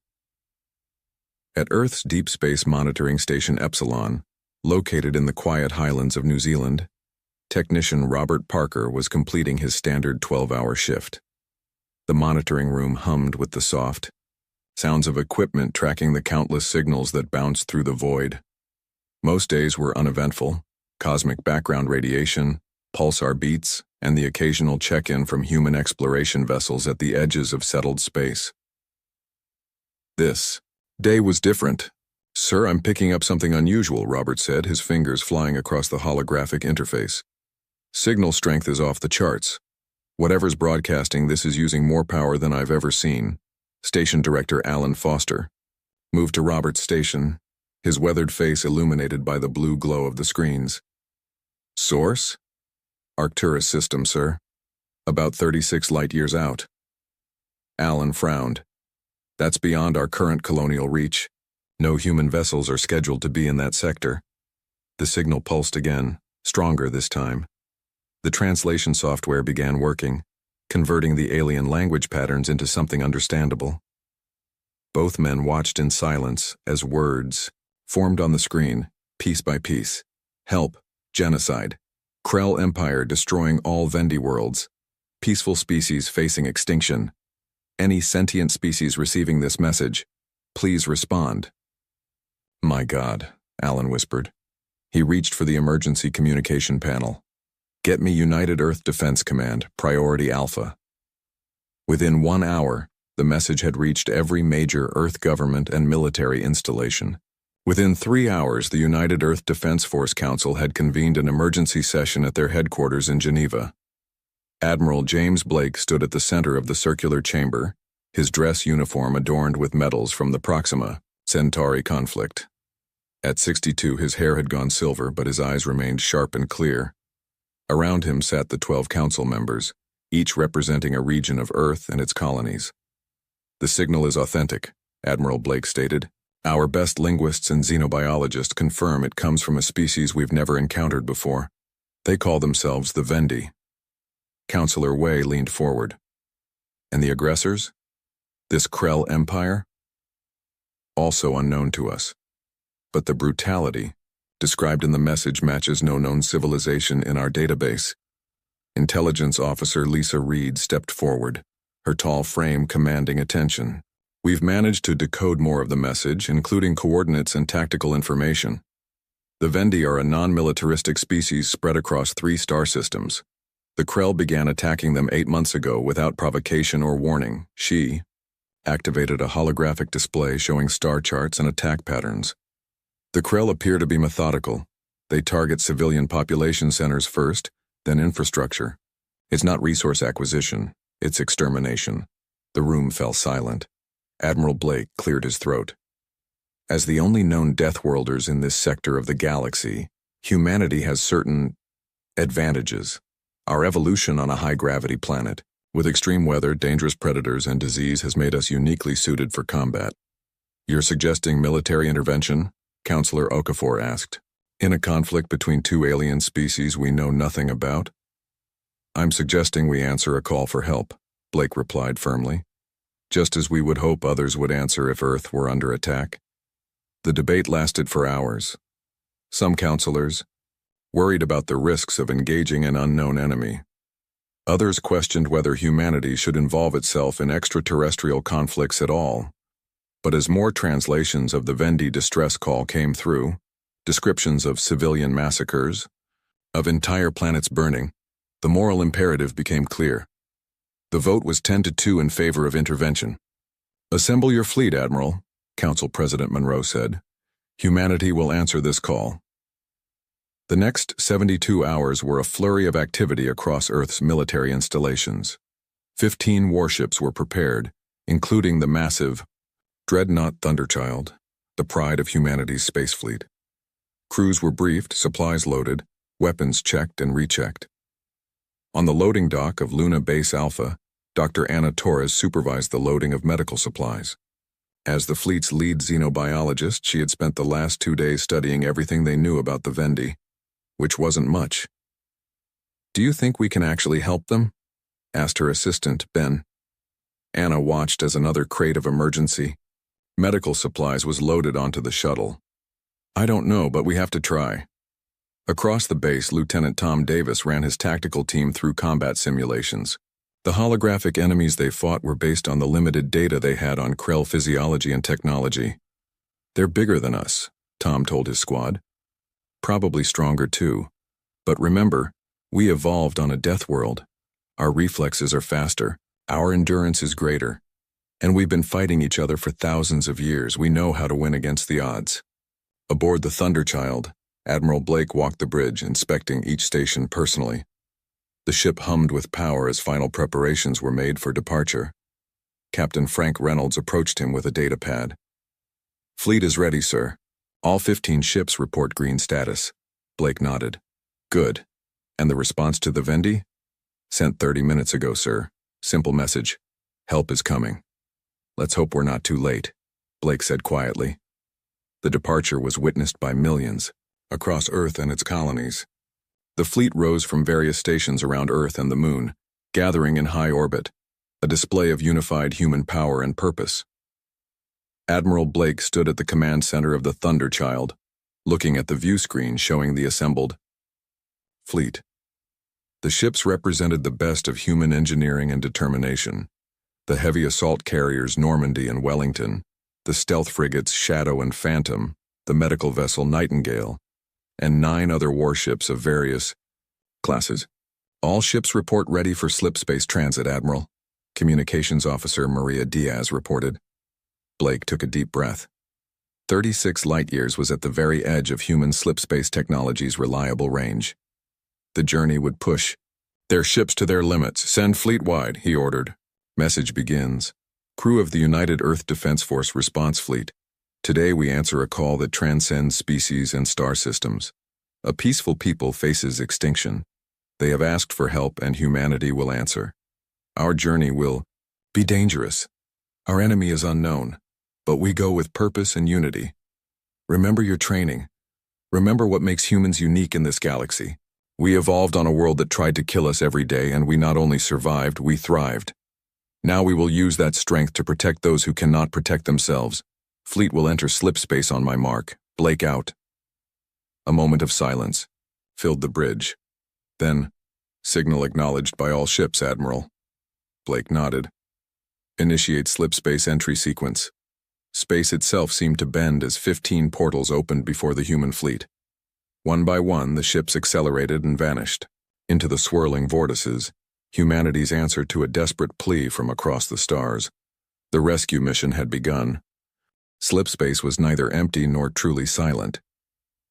At Earth's Deep Space Monitoring Station Epsilon, located in the quiet highlands of New Zealand, technician Robert Parker was completing his standard 12-hour shift. The monitoring room hummed with the soft sounds of equipment tracking the countless signals that bounced through the void. Most days were uneventful: cosmic background radiation, pulsar beats, and the occasional check-in from human exploration vessels at the edges of settled space. This day was different. "Sir, I'm picking up something unusual," Robert said, his fingers flying across the holographic interface. "Signal strength is off the charts. Whatever's broadcasting this is using more power than I've ever seen." Station Director Alan Foster moved to Robert's station, his weathered face illuminated by the blue glow of the screens. "Source?" "Arcturus system, sir. About 36 light-years out." Alan frowned. "That's beyond our current colonial reach. No human vessels are scheduled to be in that sector." The signal pulsed again, stronger this time. The translation software began working, converting the alien language patterns into something understandable. Both men watched in silence as words formed on the screen, piece by piece. "Help, genocide. Krell Empire destroying all Vendi worlds. Peaceful species facing extinction. Any sentient species receiving this message, please respond." "My God," Alan whispered. He reached for the emergency communication panel. "Get me United Earth Defense Command, Priority Alpha." Within 1 hour, the message had reached every major Earth government and military installation. Within 3 hours, the United Earth Defense Force Council had convened an emergency session at their headquarters in Geneva. Admiral James Blake stood at the center of the circular chamber, his dress uniform adorned with medals from the Proxima Centauri conflict. At 62, his hair had gone silver, but his eyes remained sharp and clear. Around him sat the 12 council members, each representing a region of Earth and its colonies. "The signal is authentic," Admiral Blake stated. "Our best linguists and xenobiologists confirm it comes from a species we've never encountered before. They call themselves the Vendi." Councillor Wei leaned forward. "And the aggressors? This Krell Empire?" "Also unknown to us. But the brutality described in the message matches no known civilization in our database." Intelligence Officer Lisa Reed stepped forward, her tall frame commanding attention. "We've managed to decode more of the message, including coordinates and tactical information. The Vendi are a non-militaristic species spread across 3 star systems. The Krell began attacking them 8 months ago without provocation or warning." She activated a holographic display showing star charts and attack patterns. "The Krell appear to be methodical. They target civilian population centers first, then infrastructure. It's not resource acquisition, it's extermination." The room fell silent. Admiral Blake cleared his throat. "As the only known Deathworlders in this sector of the galaxy, humanity has certain advantages. Our evolution on a high-gravity planet, with extreme weather, dangerous predators, and disease has made us uniquely suited for combat." "You're suggesting military intervention?" Councillor Okafor asked. "In a conflict between 2 alien species we know nothing about?" "I'm suggesting we answer a call for help," Blake replied firmly. "Just as we would hope others would answer if Earth were under attack." The debate lasted for hours. Some councillors worried about the risks of engaging an unknown enemy. Others questioned whether humanity should involve itself in extraterrestrial conflicts at all. But as more translations of the Vendi distress call came through, descriptions of civilian massacres, of entire planets burning, the moral imperative became clear. The vote was 10-2 in favor of intervention. "Assemble your fleet, Admiral," Council President Monroe said. "Humanity will answer this call." The next 72 hours were a flurry of activity across Earth's military installations. 15 warships were prepared, including the massive Dreadnought Thunderchild, the pride of humanity's space fleet. Crews were briefed, supplies loaded, weapons checked and rechecked. On the loading dock of Luna Base Alpha, Dr. Anna Torres supervised the loading of medical supplies. As the fleet's lead xenobiologist, she had spent the last 2 days studying everything they knew about the Vendi, which wasn't much. "Do you think we can actually help them?" asked her assistant, Ben. Anna watched as another crate of emergency medical supplies was loaded onto the shuttle. "I don't know, but we have to try." Across the base, Lieutenant Tom Davis ran his tactical team through combat simulations. The holographic enemies they fought were based on the limited data they had on Krell physiology and technology. "They're bigger than us," Tom told his squad. Probably stronger too. But remember, we evolved on a Deathworld. Our reflexes are faster, our endurance is greater. And we've been fighting each other for thousands of years. We know how to win against the odds. Aboard the Thunderchild, Admiral Blake walked the bridge, inspecting each station personally. The ship hummed with power as final preparations were made for departure. Captain Frank Reynolds approached him with a data pad. "Fleet is ready, sir. All 15 ships report green status." Blake nodded. "Good. And the response to the Vendi?" "Sent 30 minutes ago, sir. Simple message. Help is coming." "Let's hope we're not too late," Blake said quietly. The departure was witnessed by millions, across Earth and its colonies. The fleet rose from various stations around Earth and the Moon, gathering in high orbit, a display of unified human power and purpose. Admiral Blake stood at the command center of the Thunderchild, looking at the view screen showing the assembled fleet. The ships represented the best of human engineering and determination. The heavy assault carriers Normandy and Wellington, the stealth frigates Shadow and Phantom, the medical vessel Nightingale, and 9 other warships of various classes. "All ships report ready for slipspace transit, Admiral," Communications Officer Maria Diaz reported. Blake took a deep breath. 36 light-years was at the very edge of human slipspace technology's reliable range. The journey would push their ships to their limits. "Send fleet-wide," he ordered. Message begins. "Crew of the United Earth Defense Force Response Fleet. Today we answer a call that transcends species and star systems. A peaceful people faces extinction. They have asked for help and humanity will answer. Our journey will be dangerous. Our enemy is unknown, but we go with purpose and unity. Remember your training. Remember what makes humans unique in this galaxy. We evolved on a world that tried to kill us every day, and we not only survived, we thrived. Now we will use that strength to protect those who cannot protect themselves. Fleet will enter slipspace on my mark. Blake out." A moment of silence filled the bridge. Then, "Signal acknowledged by all ships, Admiral." Blake nodded. "Initiate slipspace entry sequence." Space itself seemed to bend as 15 portals opened before the human fleet. One by one, the ships accelerated and vanished. Into the swirling vortices, humanity's answer to a desperate plea from across the stars. The rescue mission had begun. Slipspace was neither empty nor truly silent.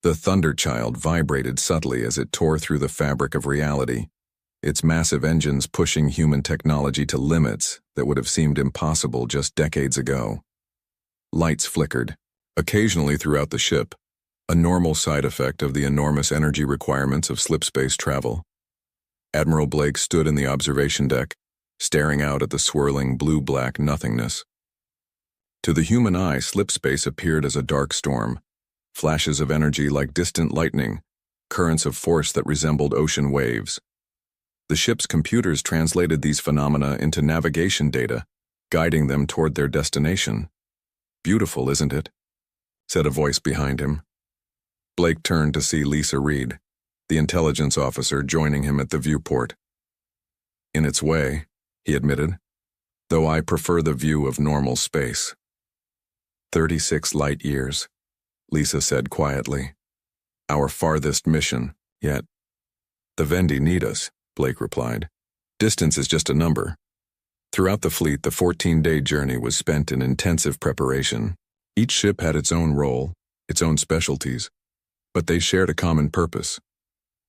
The Thunderchild vibrated subtly as it tore through the fabric of reality, its massive engines pushing human technology to limits that would have seemed impossible just decades ago. Lights flickered, occasionally throughout the ship, a normal side effect of the enormous energy requirements of slipspace travel. Admiral Blake stood in the observation deck, staring out at the swirling blue-black nothingness. To the human eye, slipspace appeared as a dark storm, flashes of energy like distant lightning, currents of force that resembled ocean waves. The ship's computers translated these phenomena into navigation data, guiding them toward their destination. "Beautiful, isn't it?" said a voice behind him. Blake turned to see Lisa Reed, the intelligence officer, joining him at the viewport. "In its way," he admitted, "though I prefer the view of normal space." 36 light-years, Lisa said quietly. "Our farthest mission, yet." "The Vendi need us," Blake replied. "Distance is just a number." Throughout the fleet, the 14-day journey was spent in intensive preparation. Each ship had its own role, its own specialties, but they shared a common purpose: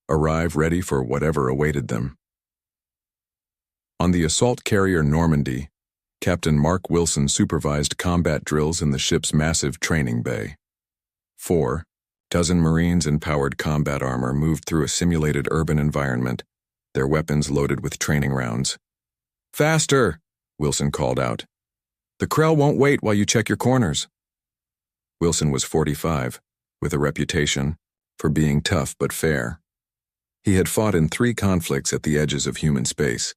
arrive ready for whatever awaited them. On the assault carrier Normandy, Captain Mark Wilson supervised combat drills in the ship's massive training bay. 4 dozen Marines in powered combat armor moved through a simulated urban environment, their weapons loaded with training rounds. "Faster!" Wilson called out. "The Krell won't wait while you check your corners." Wilson was 45, with a reputation for being tough but fair. He had fought in 3 conflicts at the edges of human space: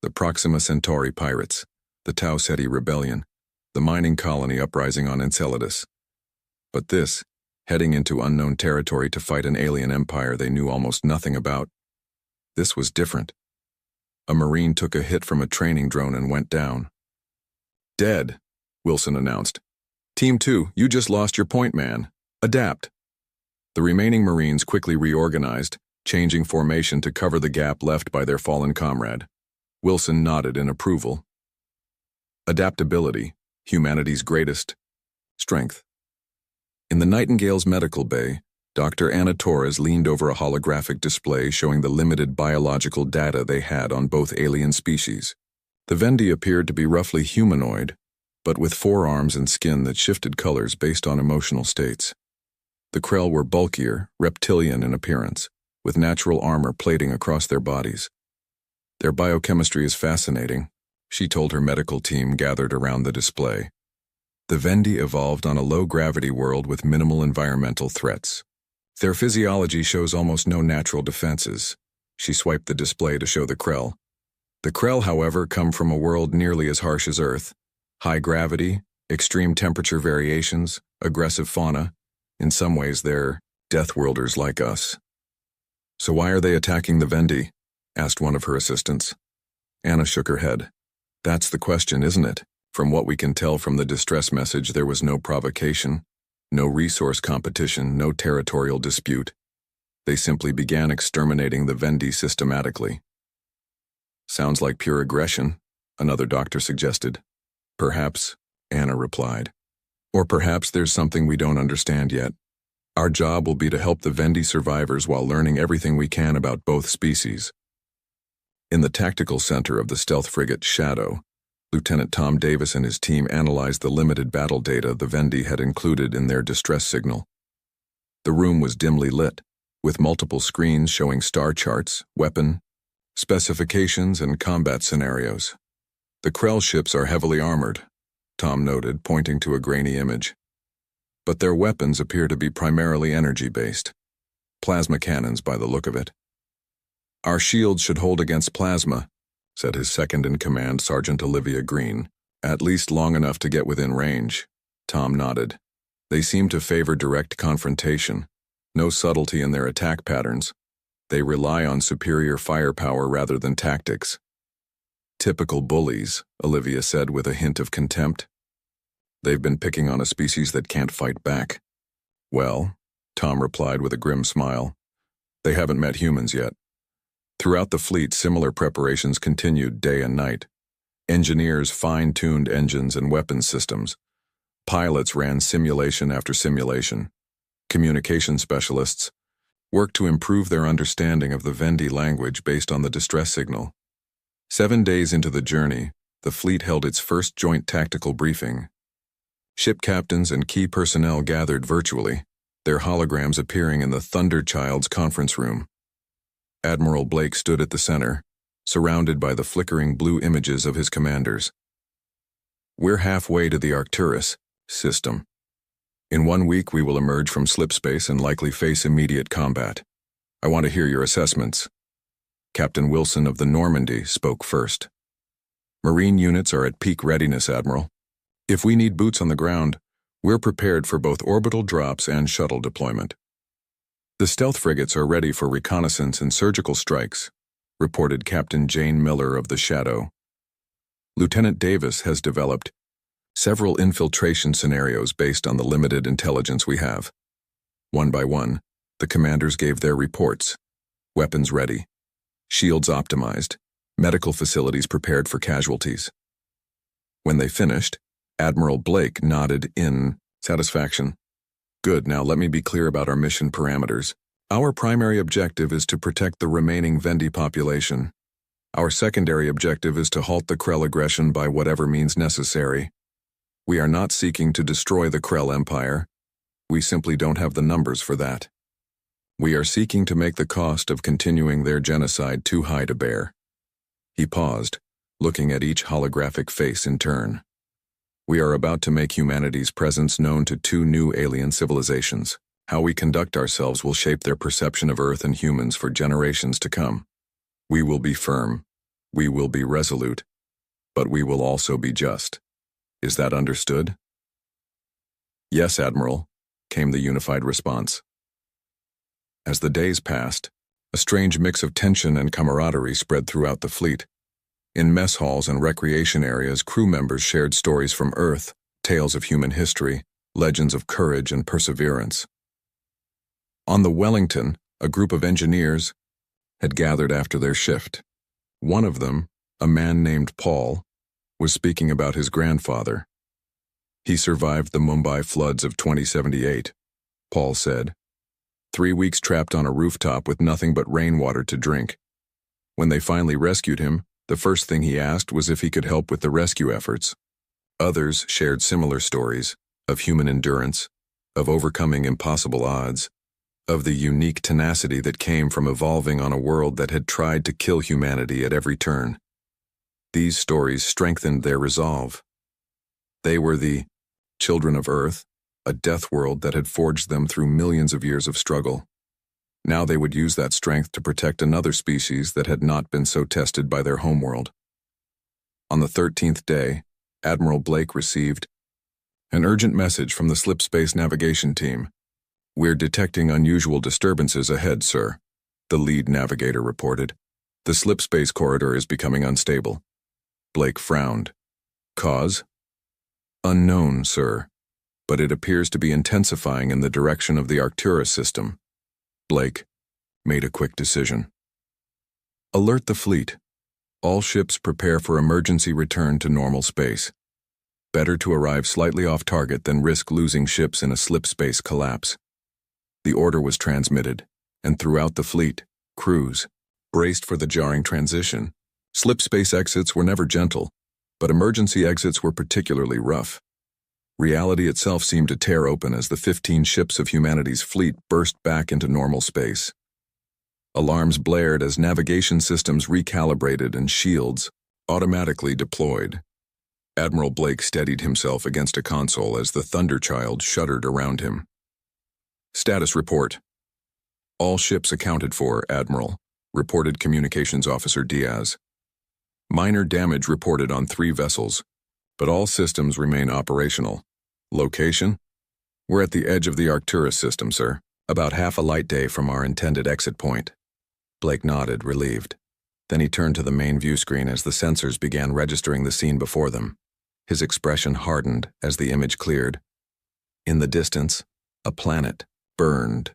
the Proxima Centauri pirates, the Tau Ceti rebellion, the mining colony uprising on Enceladus. But this, heading into unknown territory to fight an alien empire they knew almost nothing about, this was different. A Marine took a hit from a training drone and went down. "Dead," Wilson announced. "Team 2, you just lost your point man. Adapt." The remaining Marines quickly reorganized, changing formation to cover the gap left by their fallen comrade. Wilson nodded in approval. Adaptability, humanity's greatest strength. In the Nightingale's medical bay, Dr. Anna Torres leaned over a holographic display showing the limited biological data they had on both alien species. The Vendi appeared to be roughly humanoid, but with forearms and skin that shifted colors based on emotional states. The Krell were bulkier, reptilian in appearance, with natural armor plating across their bodies. Their biochemistry is fascinating, she told her medical team gathered around the display. The Vendi evolved on a low-gravity world with minimal environmental threats. Their physiology shows almost no natural defenses. She swiped the display to show the Krell. The Krell, however, come from a world nearly as harsh as Earth. High gravity, extreme temperature variations, aggressive fauna. In some ways, they're Deathworlders like us. So why are they attacking the Vendi? Asked one of her assistants. Anna shook her head. That's the question, isn't it? From what we can tell from the distress message, there was no provocation, no resource competition, no territorial dispute. They simply began exterminating the Vendi systematically. Sounds like pure aggression, another doctor suggested. Perhaps, Anna replied. Or perhaps there's something we don't understand yet. Our job will be to help the Vendi survivors while learning everything we can about both species. In the tactical center of the stealth frigate Shadow, Lieutenant Tom Davis and his team analyzed the limited battle data the Vendi had included in their distress signal. The room was dimly lit, with multiple screens showing star charts, weapon, specifications, and combat scenarios. The Krell ships are heavily armored, Tom noted, pointing to a grainy image. But their weapons appear to be primarily energy-based. Plasma cannons by the look of it. Our shields should hold against plasma, said his second-in-command, Sergeant Olivia Green. At least long enough to get within range. Tom nodded. They seem to favor direct confrontation. No subtlety in their attack patterns. They rely on superior firepower rather than tactics. Typical bullies, Olivia said with a hint of contempt. They've been picking on a species that can't fight back. Well, Tom replied with a grim smile. They haven't met humans yet. Throughout the fleet, similar preparations continued day and night. Engineers fine-tuned engines and weapons systems. Pilots ran simulation after simulation. Communication specialists worked to improve their understanding of the Vendi language based on the distress signal. 7 days into the journey, the fleet held its first joint tactical briefing. Ship captains and key personnel gathered virtually, their holograms appearing in the Thunder Child's conference room. Admiral Blake stood at the center, surrounded by the flickering blue images of his commanders. We're halfway to the Arcturus system. In 1 week, we will emerge from slipspace and likely face immediate combat. I want to hear your assessments. Captain Wilson of the Normandy spoke first. Marine units are at peak readiness, Admiral. If we need boots on the ground, we're prepared for both orbital drops and shuttle deployment. The stealth frigates are ready for reconnaissance and surgical strikes, reported Captain Jane Miller of the Shadow. Lieutenant Davis has developed several infiltration scenarios based on the limited intelligence we have. One by one, the commanders gave their reports. Weapons ready. Shields optimized. Medical facilities prepared for casualties. When they finished, Admiral Blake nodded in satisfaction. Good, now let me be clear about our mission parameters. Our primary objective is to protect the remaining Vendi population. Our secondary objective is to halt the Krell aggression by whatever means necessary. We are not seeking to destroy the Krell Empire. We simply don't have the numbers for that. We are seeking to make the cost of continuing their genocide too high to bear. He paused, looking at each holographic face in turn. We are about to make humanity's presence known to 2 new alien civilizations. How we conduct ourselves will shape their perception of Earth and humans for generations to come. We will be firm. We will be resolute. But we will also be just. Is that understood? Yes, Admiral, came the unified response. As the days passed, a strange mix of tension and camaraderie spread throughout the fleet. In mess halls and recreation areas, crew members shared stories from Earth, tales of human history, legends of courage and perseverance. On the Wellington, a group of engineers had gathered after their shift. One of them, a man named Paul, was speaking about his grandfather. He survived the Mumbai floods of 2078, Paul said. 3 weeks trapped on a rooftop with nothing but rainwater to drink. When they finally rescued him, the first thing he asked was if he could help with the rescue efforts. Others shared similar stories of human endurance, of overcoming impossible odds, of the unique tenacity that came from evolving on a world that had tried to kill humanity at every turn. These stories strengthened their resolve. They were the children of Earth, a death world that had forged them through millions of years of struggle. Now they would use that strength to protect another species that had not been so tested by their homeworld. On the 13th day, Admiral Blake received an urgent message from the Slip Space Navigation Team. "We're detecting unusual disturbances ahead, sir," the lead navigator reported. "The slip space corridor is becoming unstable." Blake frowned. "Cause?" "Unknown, sir, but it appears to be intensifying in the direction of the Arcturus system." Blake made a quick decision. "Alert the fleet. All ships prepare for emergency return to normal space. Better to arrive slightly off target than risk losing ships in a slip space collapse." The order was transmitted, and throughout the fleet, crews braced for the jarring transition. Slip space exits were never gentle, but emergency exits were particularly rough. Reality itself seemed to tear open as the 15 ships of humanity's fleet burst back into normal space. Alarms blared as navigation systems recalibrated and shields automatically deployed. Admiral Blake steadied himself against a console as the Thunderchild shuddered around him. "Status report. All ships accounted for, Admiral," reported Communications Officer Diaz. "Minor damage reported on 3 vessels, but all systems remain operational. Location? We're at the edge of the Arcturus system, sir, about half a light day from our intended exit point." Blake nodded, relieved. Then he turned to the main view screen as the sensors began registering the scene before them. His expression hardened as the image cleared. In the distance, a planet burned.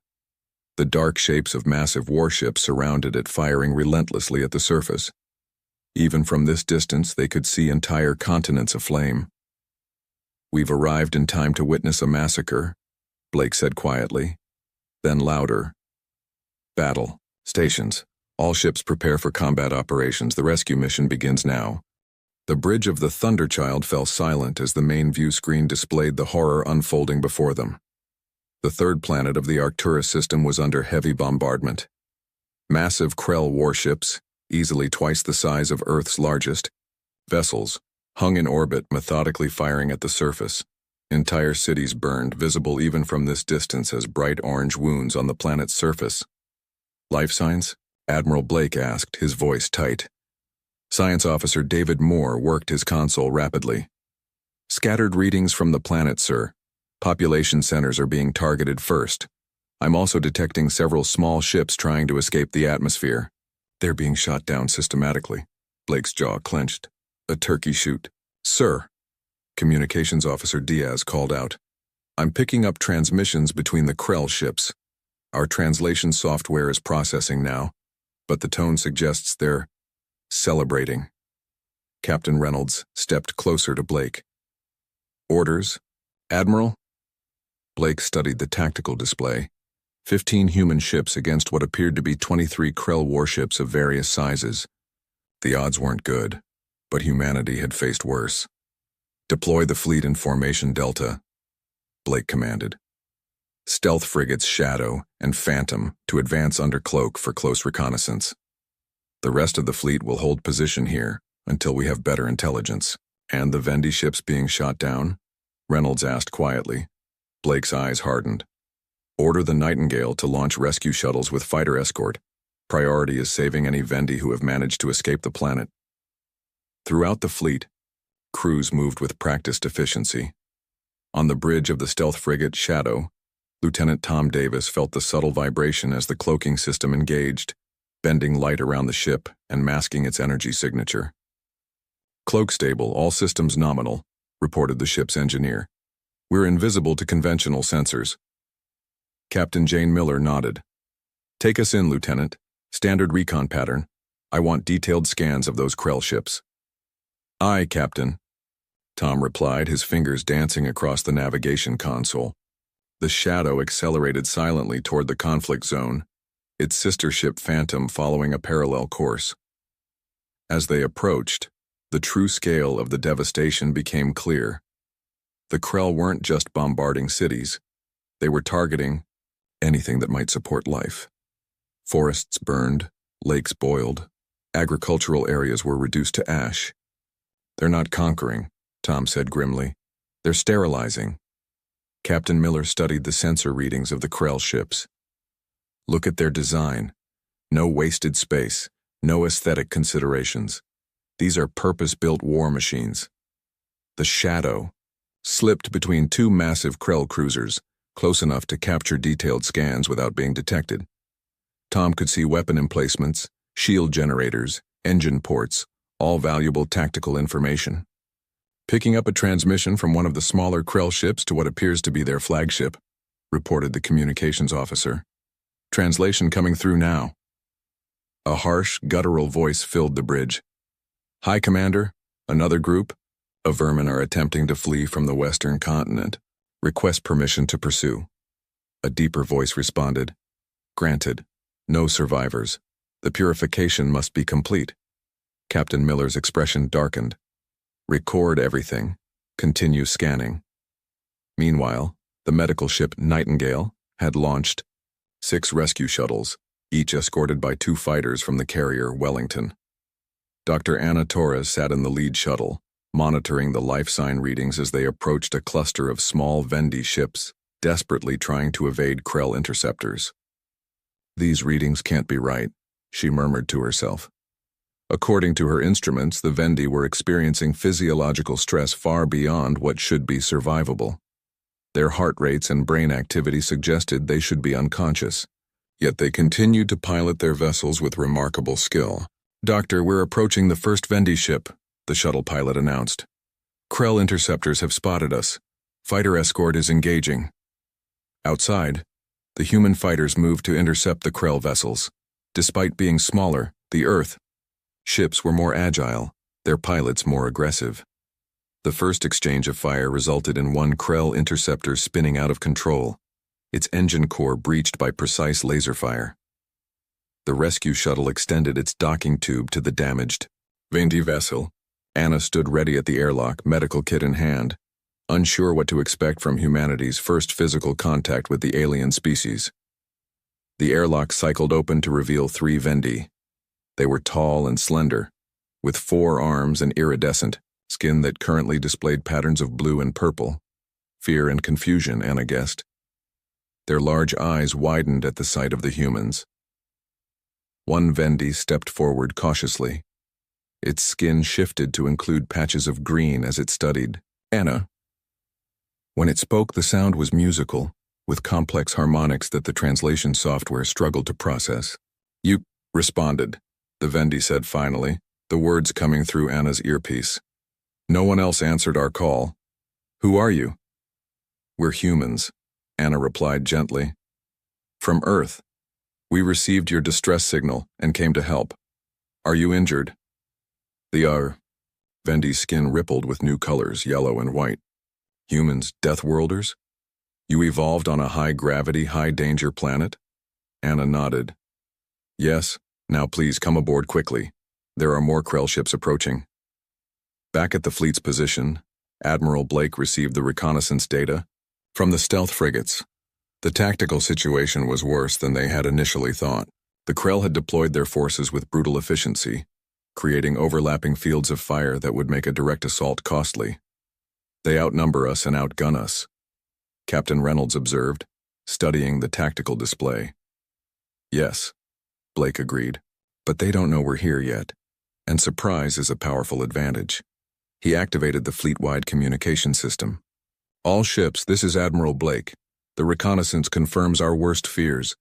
The dark shapes of massive warships surrounded it, firing relentlessly at the surface. Even from this distance, they could see entire continents aflame. "We've arrived in time to witness a massacre," Blake said quietly. Then louder. "Battle. Stations. All ships prepare for combat operations. The rescue mission begins now." The bridge of the Thunderchild fell silent as the main view screen displayed the horror unfolding before them. The third planet of the Arcturus system was under heavy bombardment. Massive Krell warships, easily twice the size of Earth's largest, vessels, hung in orbit, methodically firing at the surface. Entire cities burned, visible even from this distance as bright orange wounds on the planet's surface. "Life signs?" Admiral Blake asked, his voice tight. Science Officer David Moore worked his console rapidly. "Scattered readings from the planet, sir. Population centers are being targeted first. I'm also detecting several small ships trying to escape the atmosphere. They're being shot down systematically." Blake's jaw clenched. "A turkey shoot." "Sir," Communications Officer Diaz called out, "I'm picking up transmissions between the Krell ships. Our translation software is processing now, but the tone suggests they're celebrating." Captain Reynolds stepped closer to Blake. "Orders, Admiral?" Blake studied the tactical display. 15 human ships against what appeared to be 23 Krell warships of various sizes. The odds weren't good, but humanity had faced worse. "Deploy the fleet in Formation Delta," Blake commanded. "Stealth frigates Shadow and Phantom to advance under cloak for close reconnaissance. The rest of the fleet will hold position here until we have better intelligence." "And the Vendi ships being shot down?" Reynolds asked quietly. Blake's eyes hardened. "Order the Nightingale to launch rescue shuttles with fighter escort. Priority is saving any Vendi who have managed to escape the planet." Throughout the fleet, crews moved with practiced efficiency. On the bridge of the stealth frigate Shadow, Lieutenant Tom Davis felt the subtle vibration as the cloaking system engaged, bending light around the ship and masking its energy signature. "Cloak stable, all systems nominal," reported the ship's engineer. "We're invisible to conventional sensors." Captain Jane Miller nodded. Take us in, Lieutenant. Standard recon pattern. I want detailed scans of those Krell ships. Aye, Captain, Tom replied, his fingers dancing across the navigation console. The Shadow accelerated silently toward the conflict zone, its sister ship Phantom following a parallel course. As they approached, the true scale of the devastation became clear. The Krell weren't just bombarding cities. They were targeting anything that might support life. Forests burned, lakes boiled, agricultural areas were reduced to ash. They're not conquering, Tom said grimly. They're sterilizing. Captain Miller studied the sensor readings of the Krell ships. Look at their design. No wasted space, no aesthetic considerations. These are purpose-built war machines. The Shadow slipped between two massive Krell cruisers, close enough to capture detailed scans without being detected. Tom could see weapon emplacements, shield generators, engine ports, all valuable tactical information. Picking up a transmission from one of the smaller Krell ships to what appears to be their flagship, reported the communications officer. Translation coming through now. A harsh, guttural voice filled the bridge. Hi, Commander. Another group of vermin are attempting to flee from the western continent. Request permission to pursue. A deeper voice responded. Granted. No survivors. The purification must be complete. Captain Miller's expression darkened. Record everything. Continue scanning. Meanwhile, the medical ship Nightingale had launched 6 rescue shuttles, each escorted by 2 fighters from the carrier Wellington. Dr. Anna Torres sat in the lead shuttle, monitoring the life sign readings as they approached a cluster of small Vendi ships, desperately trying to evade Krell interceptors. These readings can't be right, she murmured to herself. According to her instruments, the Vendi were experiencing physiological stress far beyond what should be survivable. Their heart rates and brain activity suggested they should be unconscious, yet they continued to pilot their vessels with remarkable skill. Doctor, we're approaching the first Vendi ship, the shuttle pilot announced. Krell interceptors have spotted us. Fighter escort is engaging. Outside, the human fighters moved to intercept the Krell vessels. Despite being smaller, the Earth ships were more agile, their pilots more aggressive. The first exchange of fire resulted in one Krell interceptor spinning out of control, its engine core breached by precise laser fire. The rescue shuttle extended its docking tube to the damaged Vendi vessel. Anna stood ready at the airlock, medical kit in hand, unsure what to expect from humanity's first physical contact with the alien species. The airlock cycled open to reveal 3 Vendi. They were tall and slender, with 4 arms and iridescent, skin that currently displayed patterns of blue and purple. Fear and confusion, Anna guessed. Their large eyes widened at the sight of the humans. One Vendi stepped forward cautiously. Its skin shifted to include patches of green as it studied Anna. When it spoke, the sound was musical, with complex harmonics that the translation software struggled to process. You responded, the Vendi said finally, the words coming through Anna's earpiece. No one else answered our call. Who are you? We're humans, Anna replied gently. From Earth. We received your distress signal and came to help. Are you injured? The Vendi's skin rippled with new colors, yellow and white. Humans, Deathworlders? You evolved on a high-gravity, high-danger planet? Anna nodded. Yes, now please come aboard quickly. There are more Krell ships approaching. Back at the fleet's position, Admiral Blake received the reconnaissance data from the stealth frigates. The tactical situation was worse than they had initially thought. The Krell had deployed their forces with brutal efficiency, creating overlapping fields of fire that would make a direct assault costly. They outnumber us and outgun us, Captain Reynolds observed, studying the tactical display. Yes, Blake agreed, but they don't know we're here yet, and surprise is a powerful advantage. He activated the fleet-wide communication system. All ships, this is Admiral Blake. The reconnaissance confirms our worst fears.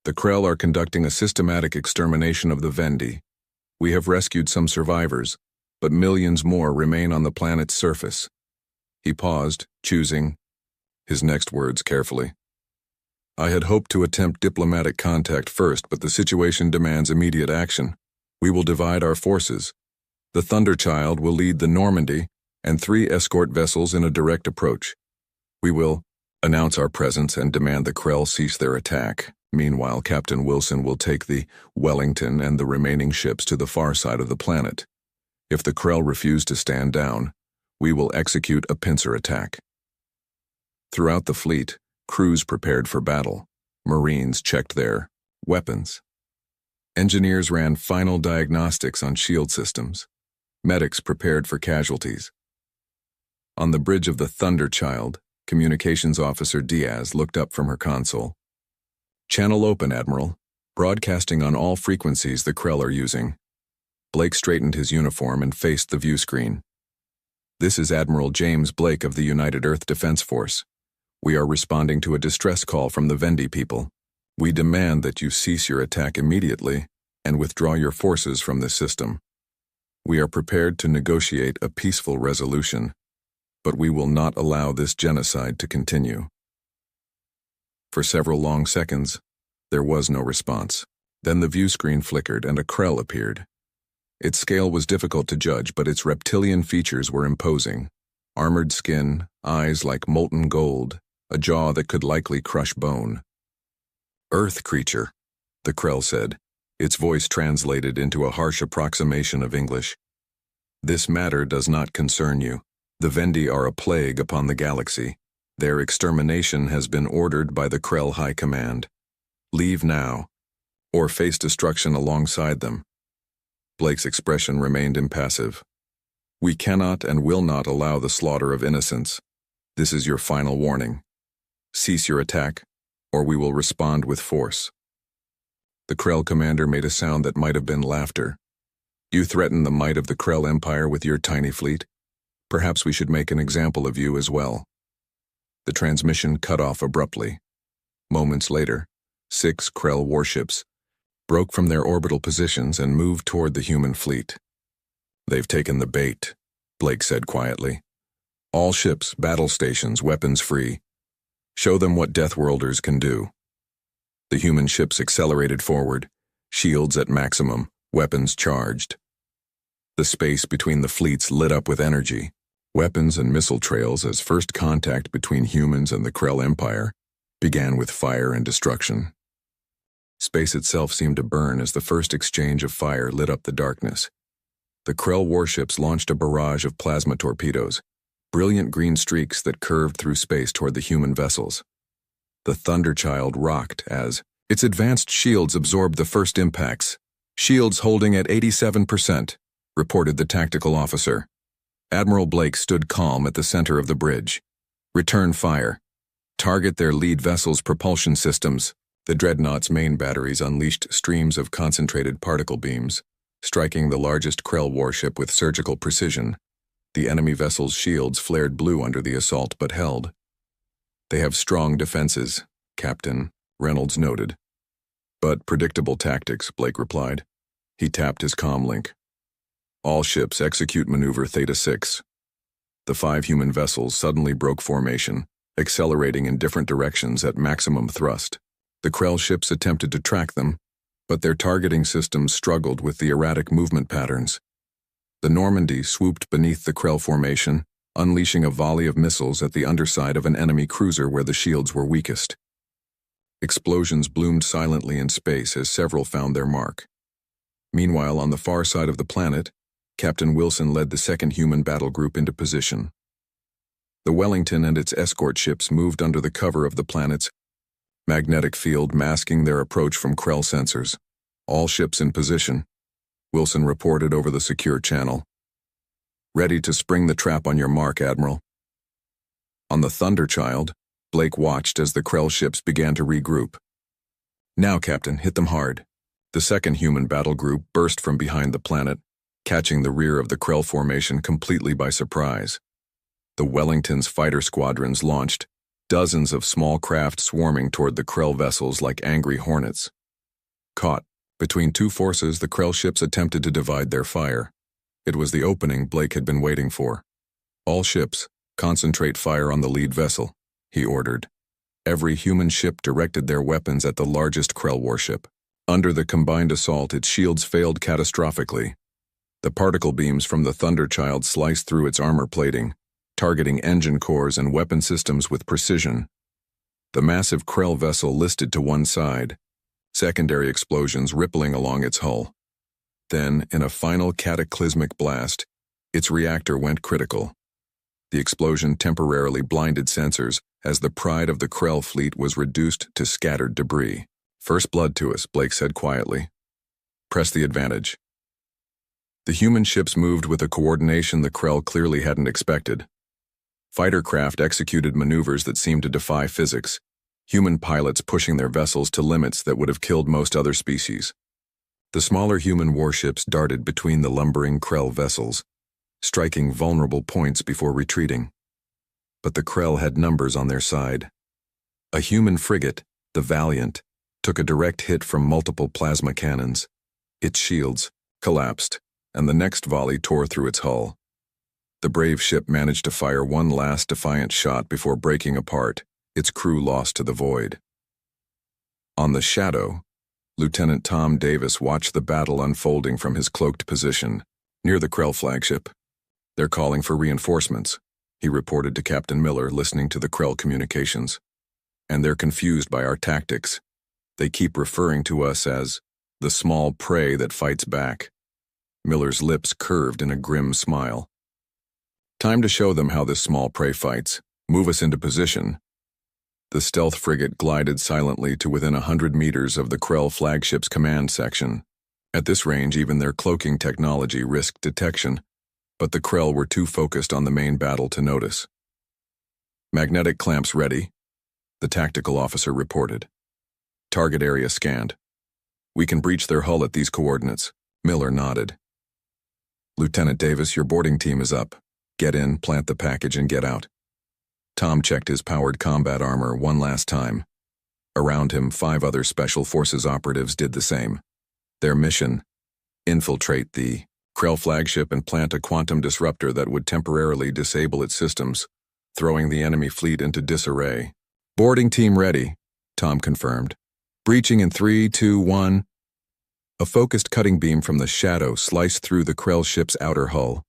The Krell are conducting a systematic extermination of the Vendi. We have rescued some survivors, but millions more remain on the planet's surface. He paused, choosing his next words carefully. I had hoped to attempt diplomatic contact first, but the situation demands immediate action. We will divide our forces. The Thunderchild will lead the Normandy, and 3 escort vessels in a direct approach. We will announce our presence and demand the Krell cease their attack. Meanwhile, Captain Wilson will take the Wellington and the remaining ships to the far side of the planet. If the Krell refuse to stand down, we will execute a pincer attack. Throughout the fleet, crews prepared for battle. Marines checked their weapons. Engineers ran final diagnostics on shield systems. Medics prepared for casualties. On the bridge of the Thunderchild, Communications Officer Diaz looked up from her console. Channel open, Admiral. Broadcasting on all frequencies the Krell are using. Blake straightened his uniform and faced the view screen. This is Admiral James Blake of the United Earth Defense Force. We are responding to a distress call from the Vendi people. We demand that you cease your attack immediately and withdraw your forces from the system. We are prepared to negotiate a peaceful resolution, but we will not allow this genocide to continue. For several long seconds, there was no response. Then the view screen flickered and a Krell appeared. Its scale was difficult to judge, but its reptilian features were imposing. Armored skin, eyes like molten gold, a jaw that could likely crush bone. Earth creature, the Krell said, its voice translated into a harsh approximation of English. This matter does not concern you. The Vendi are a plague upon the galaxy. Their extermination has been ordered by the Krell High Command. Leave now, or face destruction alongside them. Blake's expression remained impassive. We cannot and will not allow the slaughter of innocents. This is your final warning. Cease your attack, or we will respond with force. The Krell commander made a sound that might have been laughter. You threaten the might of the Krell Empire with your tiny fleet. Perhaps we should make an example of you as well. The transmission cut off abruptly. Moments later, 6 Krell warships broke from their orbital positions and moved toward the human fleet. They've taken the bait, Blake said quietly. All ships, battle stations, weapons free. Show them what Deathworlders can do. The human ships accelerated forward, shields at maximum, weapons charged. The space between the fleets lit up with energy. Weapons and missile trails as first contact between humans and the Krell Empire began with fire and destruction. Space itself seemed to burn as the first exchange of fire lit up the darkness. The Krell warships launched a barrage of plasma torpedoes, brilliant green streaks that curved through space toward the human vessels. The Thunderchild rocked as its advanced shields absorbed the first impacts. Shields holding at 87%, reported the tactical officer. Admiral Blake stood calm at the center of the bridge. Return fire. Target their lead vessel's propulsion systems. The dreadnought's main batteries unleashed streams of concentrated particle beams, striking the largest Krell warship with surgical precision. The enemy vessel's shields flared blue under the assault but held. They have strong defenses, Captain, Reynolds noted. But predictable tactics, Blake replied. He tapped his comm link. All ships execute maneuver Theta 6. The 5 human vessels suddenly broke formation, accelerating in different directions at maximum thrust. The Krell ships attempted to track them, but their targeting systems struggled with the erratic movement patterns. The Normandy swooped beneath the Krell formation, unleashing a volley of missiles at the underside of an enemy cruiser where the shields were weakest. Explosions bloomed silently in space as several found their mark. Meanwhile, on the far side of the planet, Captain Wilson led the second human battle group into position. The Wellington and its escort ships moved under the cover of the planet's magnetic field, masking their approach from Krell sensors. All ships in position, Wilson reported over the secure channel. Ready to spring the trap on your mark, Admiral. On the Thunderchild, Blake watched as the Krell ships began to regroup. Now, Captain, hit them hard. The second human battle group burst from behind the planet, catching the rear of the Krell formation completely by surprise. The Wellington's fighter squadrons launched, dozens of small craft swarming toward the Krell vessels like angry hornets. Caught between 2 forces, the Krell ships attempted to divide their fire. It was the opening Blake had been waiting for. All ships, concentrate fire on the lead vessel, he ordered. Every human ship directed their weapons at the largest Krell warship. Under the combined assault, its shields failed catastrophically. The particle beams from the Thunderchild sliced through its armor plating, targeting engine cores and weapon systems with precision. The massive Krell vessel listed to one side, secondary explosions rippling along its hull. Then, in a final cataclysmic blast, its reactor went critical. The explosion temporarily blinded sensors as the pride of the Krell fleet was reduced to scattered debris. "First blood to us," Blake said quietly. "Press the advantage." The human ships moved with a coordination the Krell clearly hadn't expected. Fighter craft executed maneuvers that seemed to defy physics, human pilots pushing their vessels to limits that would have killed most other species. The smaller human warships darted between the lumbering Krell vessels, striking vulnerable points before retreating. But the Krell had numbers on their side. A human frigate, the Valiant, took a direct hit from multiple plasma cannons. Its shields collapsed, and the next volley tore through its hull. The brave ship managed to fire one last defiant shot before breaking apart, its crew lost to the void. On the Shadow, Lieutenant Tom Davis watched the battle unfolding from his cloaked position, near the Krell flagship. "They're calling for reinforcements," he reported to Captain Miller, listening to the Krell communications. "And they're confused by our tactics. They keep referring to us as the small prey that fights back." Miller's lips curved in a grim smile. "Time to show them how this small prey fights. Move us into position." The stealth frigate glided silently to within 100 meters of the Krell flagship's command section. At this range, even their cloaking technology risked detection, but the Krell were too focused on the main battle to notice. "Magnetic clamps ready," the tactical officer reported. "Target area scanned. We can breach their hull at these coordinates." Miller nodded. "Lieutenant Davis, your boarding team is up. Get in, plant the package, and get out." Tom checked his powered combat armor one last time. Around him, 5 other Special Forces operatives did the same. Their mission: infiltrate the Krell flagship and plant a quantum disruptor that would temporarily disable its systems, throwing the enemy fleet into disarray. "Boarding team ready," Tom confirmed. "Breaching in 3, 2, 1. A focused cutting beam from the Shadow sliced through the Krell ship's outer hull.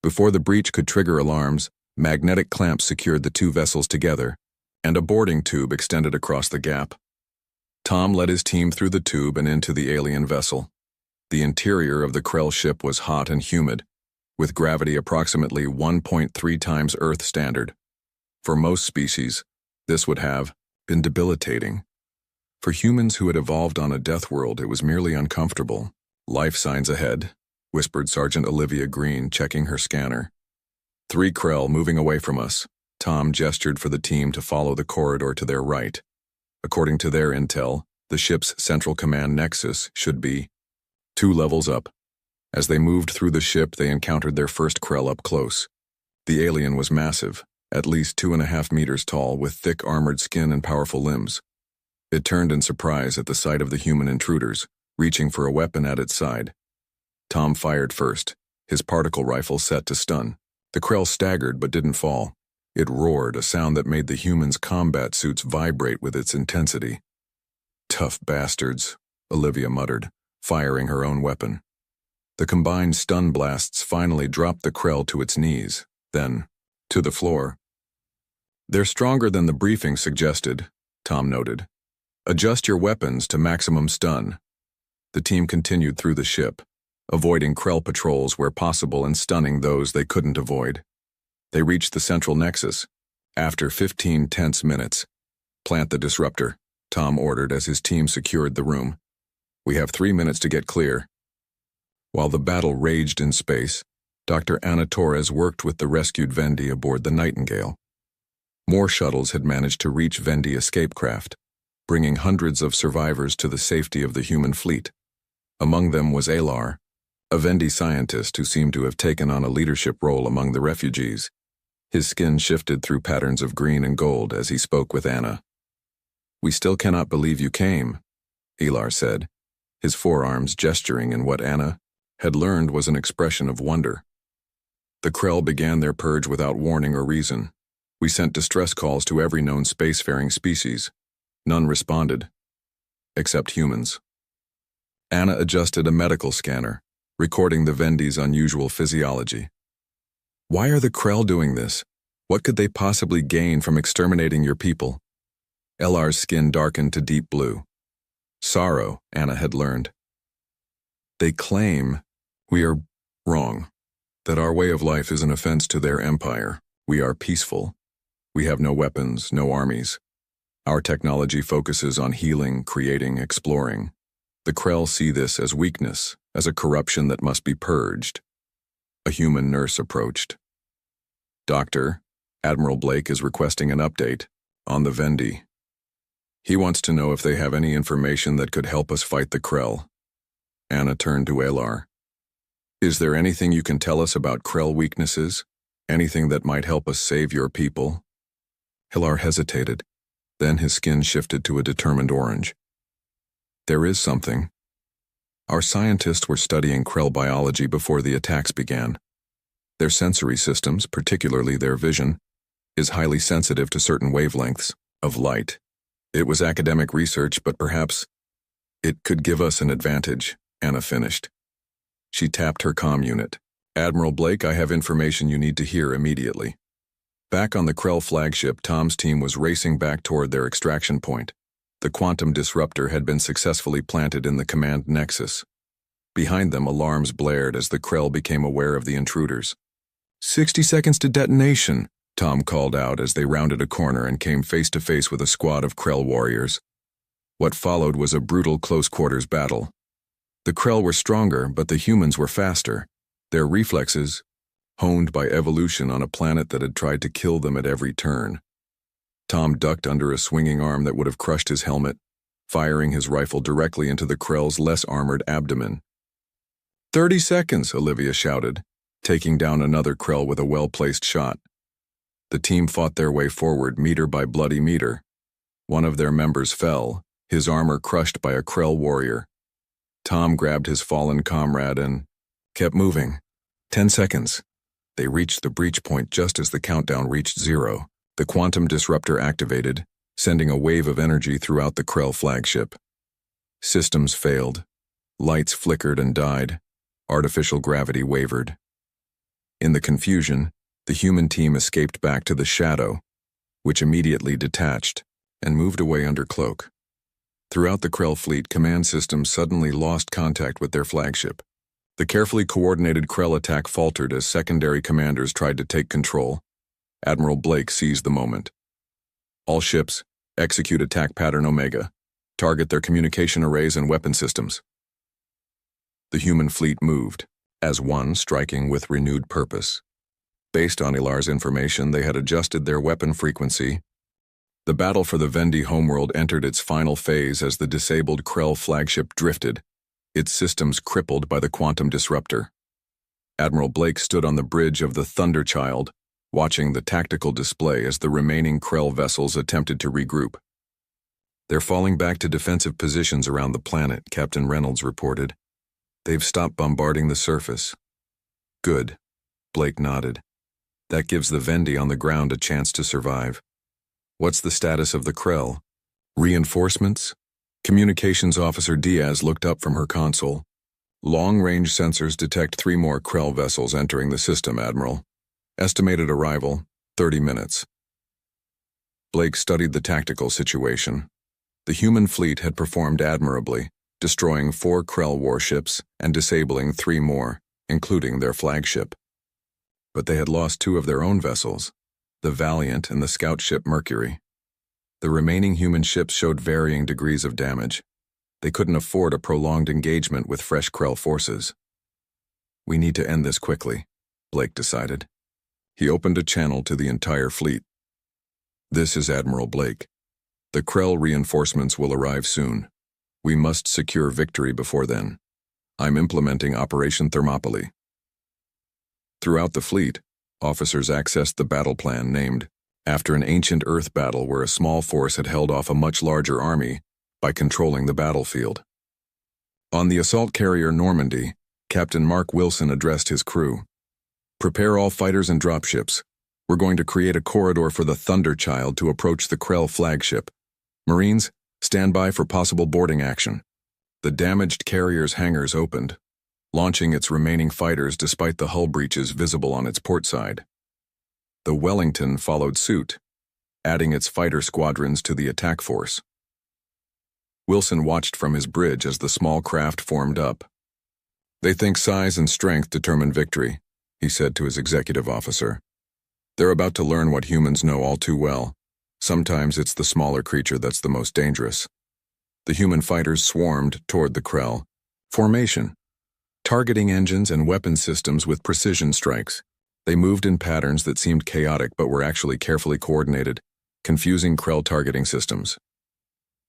Before the breach could trigger alarms, magnetic clamps secured the 2 vessels together, and a boarding tube extended across the gap. Tom led his team through the tube and into the alien vessel. The interior of the Krell ship was hot and humid, with gravity approximately 1.3 times Earth standard. For most species, this would have been debilitating. For humans who had evolved on a Deathworld, it was merely uncomfortable. "Life signs ahead," whispered Sergeant Olivia Green, checking her scanner. 3 Krell moving away from us." Tom gestured for the team to follow the corridor to their right. According to their intel, the ship's central command nexus should be 2 levels up. As they moved through the ship, they encountered their first Krell up close. The alien was massive, at least 2.5 meters tall, with thick armored skin and powerful limbs. It turned in surprise at the sight of the human intruders, reaching for a weapon at its side. Tom fired first, his particle rifle set to stun. The Krell staggered but didn't fall. It roared, a sound that made the humans' combat suits vibrate with its intensity. "Tough bastards," Olivia muttered, firing her own weapon. The combined stun blasts finally dropped the Krell to its knees, then to the floor. "They're stronger than the briefing suggested," Tom noted. "Adjust your weapons to maximum stun." The team continued through the ship, avoiding Krell patrols where possible and stunning those they couldn't avoid. They reached the central nexus. After 15 tense minutes, "Plant the disruptor," Tom ordered as his team secured the room. "We have 3 minutes to get clear." While the battle raged in space, Dr. Anna Torres worked with the rescued Vendi aboard the Nightingale. More shuttles had managed to reach Vendi escape craft, bringing hundreds of survivors to the safety of the human fleet. Among them was Alar, a Vendi scientist who seemed to have taken on a leadership role among the refugees. His skin shifted through patterns of green and gold as he spoke with Anna. "We still cannot believe you came," Alar said, his forearms gesturing in what Anna had learned was an expression of wonder. "The Krell began their purge without warning or reason. We sent distress calls to every known spacefaring species. None responded, except humans. Anna adjusted a medical scanner, recording the Vendi's unusual physiology. Why are the Krell doing this? What could they possibly gain from exterminating your people? LR's skin darkened to deep blue. Sorrow, Anna had learned. They claim we are wrong, that our way of life is an offense to their empire. We are peaceful. We have no weapons, no armies. Our technology focuses on healing, creating, exploring. The Krell see this as weakness, as a corruption that must be purged. A human nurse approached. Doctor, Admiral Blake is requesting an update on the Vendi. He wants to know if they have any information that could help us fight the Krell. Anna turned to Alar. Is there anything you can tell us about Krell weaknesses? Anything that might help us save your people? Hilar hesitated. Then his skin shifted to a determined orange. There is something. Our scientists were studying Krell biology before the attacks began. Their sensory systems, particularly their vision, is highly sensitive to certain wavelengths of light. It was academic research, but perhaps it could give us an advantage, Anna finished. She tapped her comm unit. Admiral Blake, I have information you need to hear immediately. Back on the Krell flagship, Tom's team was racing back toward their extraction point. The quantum disruptor had been successfully planted in the command nexus. Behind them, alarms blared as the Krell became aware of the intruders. 60 seconds to detonation, Tom called out as they rounded a corner and came face to face with a squad of Krell warriors. What followed was a brutal close-quarters battle. The Krell were stronger, but the humans were faster. Their reflexes, honed by evolution on a planet that had tried to kill them at every turn. Tom ducked under a swinging arm that would have crushed his helmet, firing his rifle directly into the Krell's less armored abdomen. 30 seconds, Olivia shouted, taking down another Krell with a well-placed shot. The team fought their way forward meter by bloody meter. One of their members fell, his armor crushed by a Krell warrior. Tom grabbed his fallen comrade and kept moving. 10 seconds. They reached the breach point just as the countdown reached 0. The quantum disruptor activated, sending a wave of energy throughout the Krell flagship. Systems failed. Lights flickered and died. Artificial gravity wavered. In the confusion, the human team escaped back to the shadow, which immediately detached and moved away under cloak. Throughout the Krell fleet, command systems suddenly lost contact with their flagship. The carefully coordinated Krell attack faltered as secondary commanders tried to take control. Admiral Blake seized the moment. All ships, execute attack pattern Omega. Target their communication arrays and weapon systems. The human fleet moved, as one striking with renewed purpose. Based on Ilar's information, they had adjusted their weapon frequency. The battle for the Vendi homeworld entered its final phase as the disabled Krell flagship drifted, its systems crippled by the quantum disruptor. Admiral Blake stood on the bridge of the Thunderchild, watching the tactical display as the remaining Krell vessels attempted to regroup. They're falling back to defensive positions around the planet, Captain Reynolds reported. They've stopped bombarding the surface. Good, Blake nodded. That gives the Vendi on the ground a chance to survive. What's the status of the Krell? Reinforcements? Communications Officer Diaz looked up from her console. Long-range sensors detect 3 more Krell vessels entering the system, Admiral. Estimated arrival, 30 minutes. Blake studied the tactical situation. The human fleet had performed admirably, destroying 4 Krell warships and disabling 3 more, including their flagship. But they had lost 2 of their own vessels, the Valiant and the scout ship Mercury. The remaining human ships showed varying degrees of damage. They couldn't afford a prolonged engagement with fresh Krell forces. We need to end this quickly, Blake decided. He opened a channel to the entire fleet. This is Admiral Blake. The Krell reinforcements will arrive soon. We must secure victory before then. I'm implementing Operation Thermopylae. Throughout the fleet, officers accessed the battle plan named after an ancient Earth battle where a small force had held off a much larger army by controlling the battlefield. On the assault carrier Normandy, Captain Mark Wilson addressed his crew. Prepare all fighters and dropships. We're going to create a corridor for the Thunderchild to approach the Krell flagship. Marines, stand by for possible boarding action. The damaged carrier's hangars opened, launching its remaining fighters despite the hull breaches visible on its port side. The Wellington followed suit, adding its fighter squadrons to the attack force. Wilson watched from his bridge as the small craft formed up. "They think size and strength determine victory," he said to his executive officer. "They're about to learn what humans know all too well. Sometimes it's the smaller creature that's the most dangerous." The human fighters swarmed toward the Krell formation, targeting engines and weapon systems with precision strikes. They moved in patterns that seemed chaotic but were actually carefully coordinated, confusing Krell targeting systems.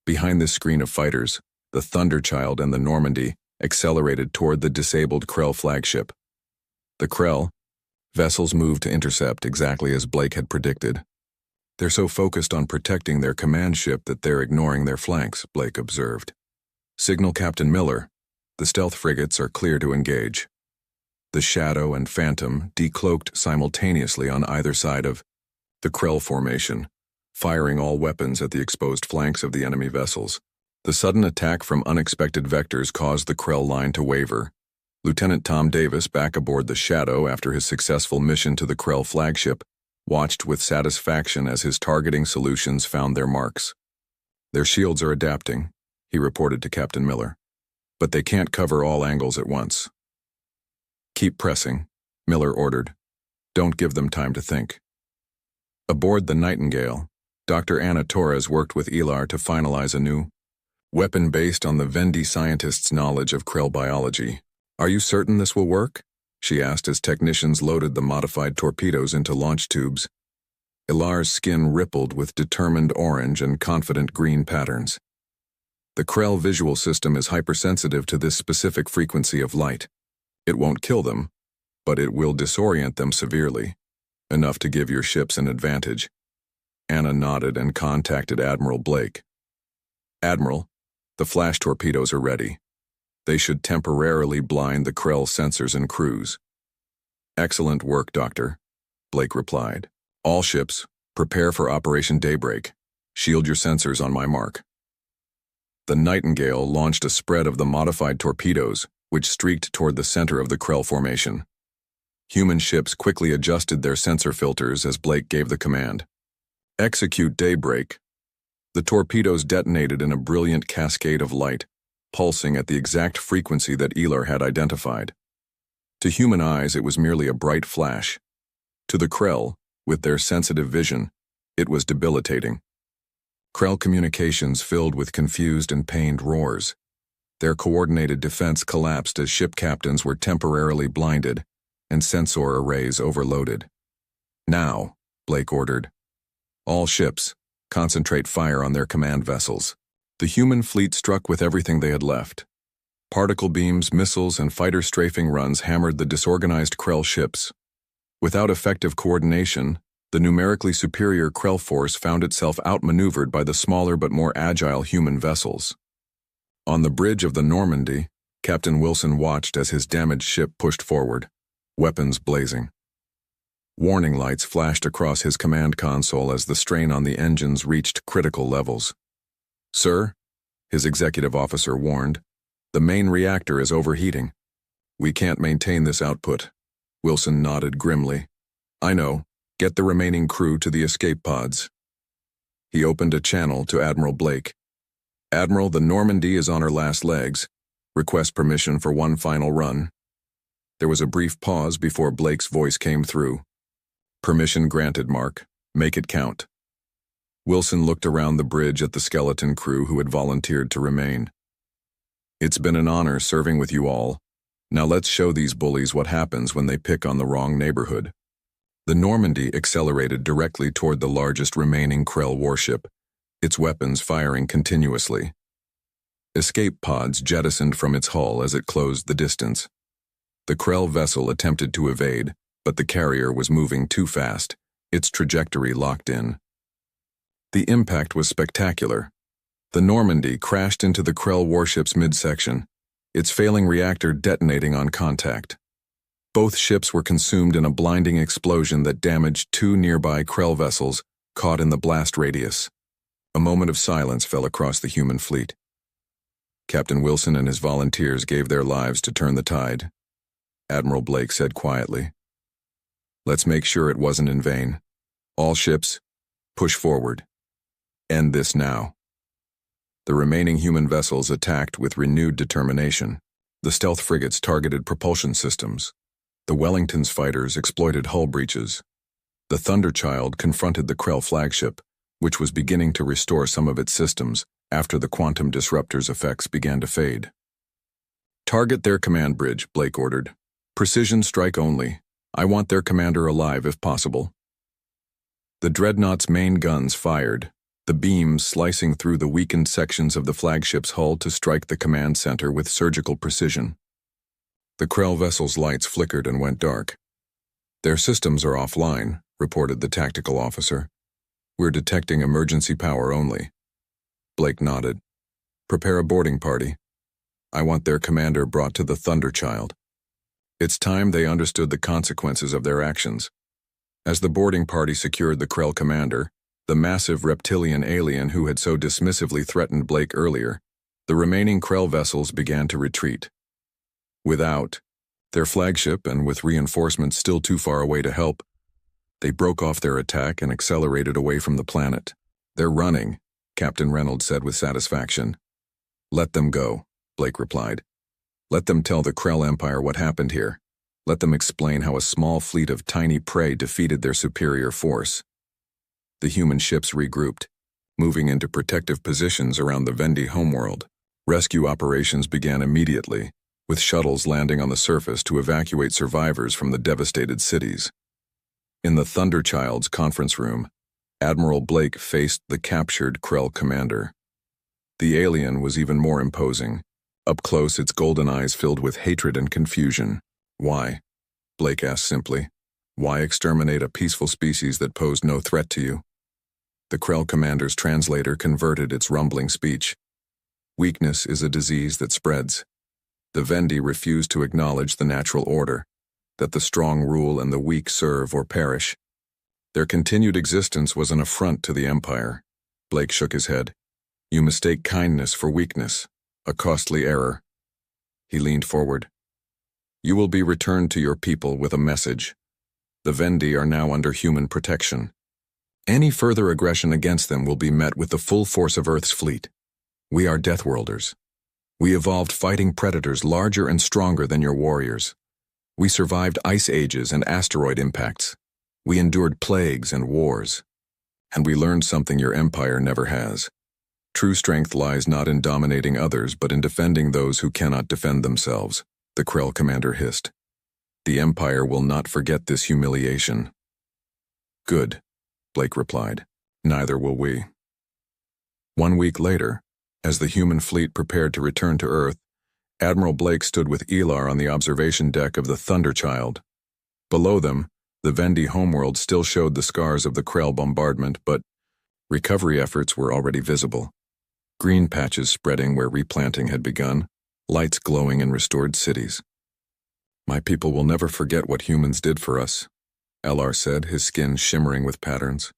Behind this screen of fighters, the Thunderchild and the Normandy accelerated toward the disabled Krell flagship. The Krell vessels moved to intercept exactly as Blake had predicted. "They're so focused on protecting their command ship that they're ignoring their flanks," Blake observed. "Signal Captain Miller. The stealth frigates are clear to engage." The Shadow and Phantom decloaked simultaneously on either side of the Krell formation, firing all weapons at the exposed flanks of the enemy vessels. The sudden attack from unexpected vectors caused the Krell line to waver. Lieutenant Tom Davis, back aboard the Shadow after his successful mission to the Krell flagship, watched with satisfaction as his targeting solutions found their marks. "Their shields are adapting," he reported to Captain Miller. "But they can't cover all angles at once." "Keep pressing," Miller ordered. "Don't give them time to think." Aboard the Nightingale, Dr. Anna Torres worked with Elar to finalize a new weapon based on the Vendi scientist's knowledge of Krell biology. "Are you certain this will work?" she asked as technicians loaded the modified torpedoes into launch tubes. Elar's skin rippled with determined orange and confident green patterns. "The Krell visual system is hypersensitive to this specific frequency of light. It won't kill them, but it will disorient them severely, enough to give your ships an advantage." Anna nodded and contacted Admiral Blake. "Admiral, the flash torpedoes are ready. They should temporarily blind the Krell sensors and crews." "Excellent work, Doctor," Blake replied. "All ships, prepare for Operation Daybreak. Shield your sensors on my mark." The Nightingale launched a spread of the modified torpedoes, which streaked toward the center of the Krell formation. Human ships quickly adjusted their sensor filters as Blake gave the command. "Execute Daybreak." The torpedoes detonated in a brilliant cascade of light, pulsing at the exact frequency that Elar had identified. To human eyes, it was merely a bright flash. To the Krell, with their sensitive vision, it was debilitating. Krell communications filled with confused and pained roars. Their coordinated defense collapsed as ship captains were temporarily blinded and sensor arrays overloaded. "Now," Blake ordered. "All ships, concentrate fire on their command vessels." The human fleet struck with everything they had left. Particle beams, missiles, and fighter strafing runs hammered the disorganized Krell ships. Without effective coordination, the numerically superior Krell force found itself outmaneuvered by the smaller but more agile human vessels. On the bridge of the Normandy, Captain Wilson watched as his damaged ship pushed forward, weapons blazing. Warning lights flashed across his command console as the strain on the engines reached critical levels. "Sir," his executive officer warned, "the main reactor is overheating. We can't maintain this output." Wilson nodded grimly. "I know. Get the remaining crew to the escape pods." He opened a channel to Admiral Blake. "Admiral, the Normandy is on her last legs. Request permission for one final run." There was a brief pause before Blake's voice came through. "Permission granted, Mark. Make it count." Wilson looked around the bridge at the skeleton crew who had volunteered to remain. "It's been an honor serving with you all. Now let's show these bullies what happens when they pick on the wrong neighborhood." The Normandy accelerated directly toward the largest remaining Krell warship, its weapons firing continuously. Escape pods jettisoned from its hull as it closed the distance. The Krell vessel attempted to evade, but the carrier was moving too fast, its trajectory locked in. The impact was spectacular. The Normandy crashed into the Krell warship's midsection, its failing reactor detonating on contact. Both ships were consumed in a blinding explosion that damaged two nearby Krell vessels caught in the blast radius. A moment of silence fell across the human fleet. Captain Wilson and his volunteers gave their lives to turn the tide. Admiral Blake said quietly, "Let's make sure it wasn't in vain. All ships, push forward. End this now." The remaining human vessels attacked with renewed determination. The stealth frigates targeted propulsion systems. The Wellington's fighters exploited hull breaches. The Thunderchild confronted the Krell flagship, which was beginning to restore some of its systems after the quantum disruptor's effects began to fade. "Target their command bridge," Blake ordered. "Precision strike only. I want their commander alive if possible." The Dreadnought's main guns fired, the beams slicing through the weakened sections of the flagship's hull to strike the command center with surgical precision. The Krell vessel's lights flickered and went dark. "Their systems are offline," reported the tactical officer. "We're detecting emergency power only." Blake nodded. "Prepare a boarding party. I want their commander brought to the Thunderchild." It's time they understood the consequences of their actions. As the boarding party secured the Krell commander, the massive reptilian alien who had so dismissively threatened Blake earlier, the remaining Krell vessels began to retreat. Without their flagship and with reinforcements still too far away to help, they broke off their attack and accelerated away from the planet. "They're running," Captain Reynolds said with satisfaction. "Let them go," Blake replied. "Let them tell the Krell Empire what happened here. Let them explain how a small fleet of tiny prey defeated their superior force." The human ships regrouped, moving into protective positions around the Vendi homeworld. Rescue operations began immediately, with shuttles landing on the surface to evacuate survivors from the devastated cities. In the Thunderchild's conference room, Admiral Blake faced the captured Krell commander. The alien was even more imposing. Up close, its golden eyes filled with hatred and confusion. "Why?" Blake asked simply. "Why exterminate a peaceful species that posed no threat to you?" The Krell commander's translator converted its rumbling speech. "Weakness is a disease that spreads. The Vendi refuse to acknowledge the natural order, that the strong rule and the weak serve or perish. Their continued existence was an affront to the Empire." Blake shook his head. "You mistake kindness for weakness, a costly error." He leaned forward. "You will be returned to your people with a message. The Vendi are now under human protection. Any further aggression against them will be met with the full force of Earth's fleet. We are Deathworlders. We evolved fighting predators larger and stronger than your warriors. We survived ice ages and asteroid impacts. We endured plagues and wars. And we learned something your empire never has. True strength lies not in dominating others but in defending those who cannot defend themselves," the Krell commander hissed. "The Empire will not forget this humiliation." "Good," Blake replied. "Neither will we." 1 week later, as the human fleet prepared to return to Earth, Admiral Blake stood with Elar on the observation deck of the Thunderchild. Below them, the Vendi homeworld still showed the scars of the Krell bombardment, but recovery efforts were already visible. Green patches spreading where replanting had begun, lights glowing in restored cities. "My people will never forget what humans did for us," Elar said, his skin shimmering with patterns.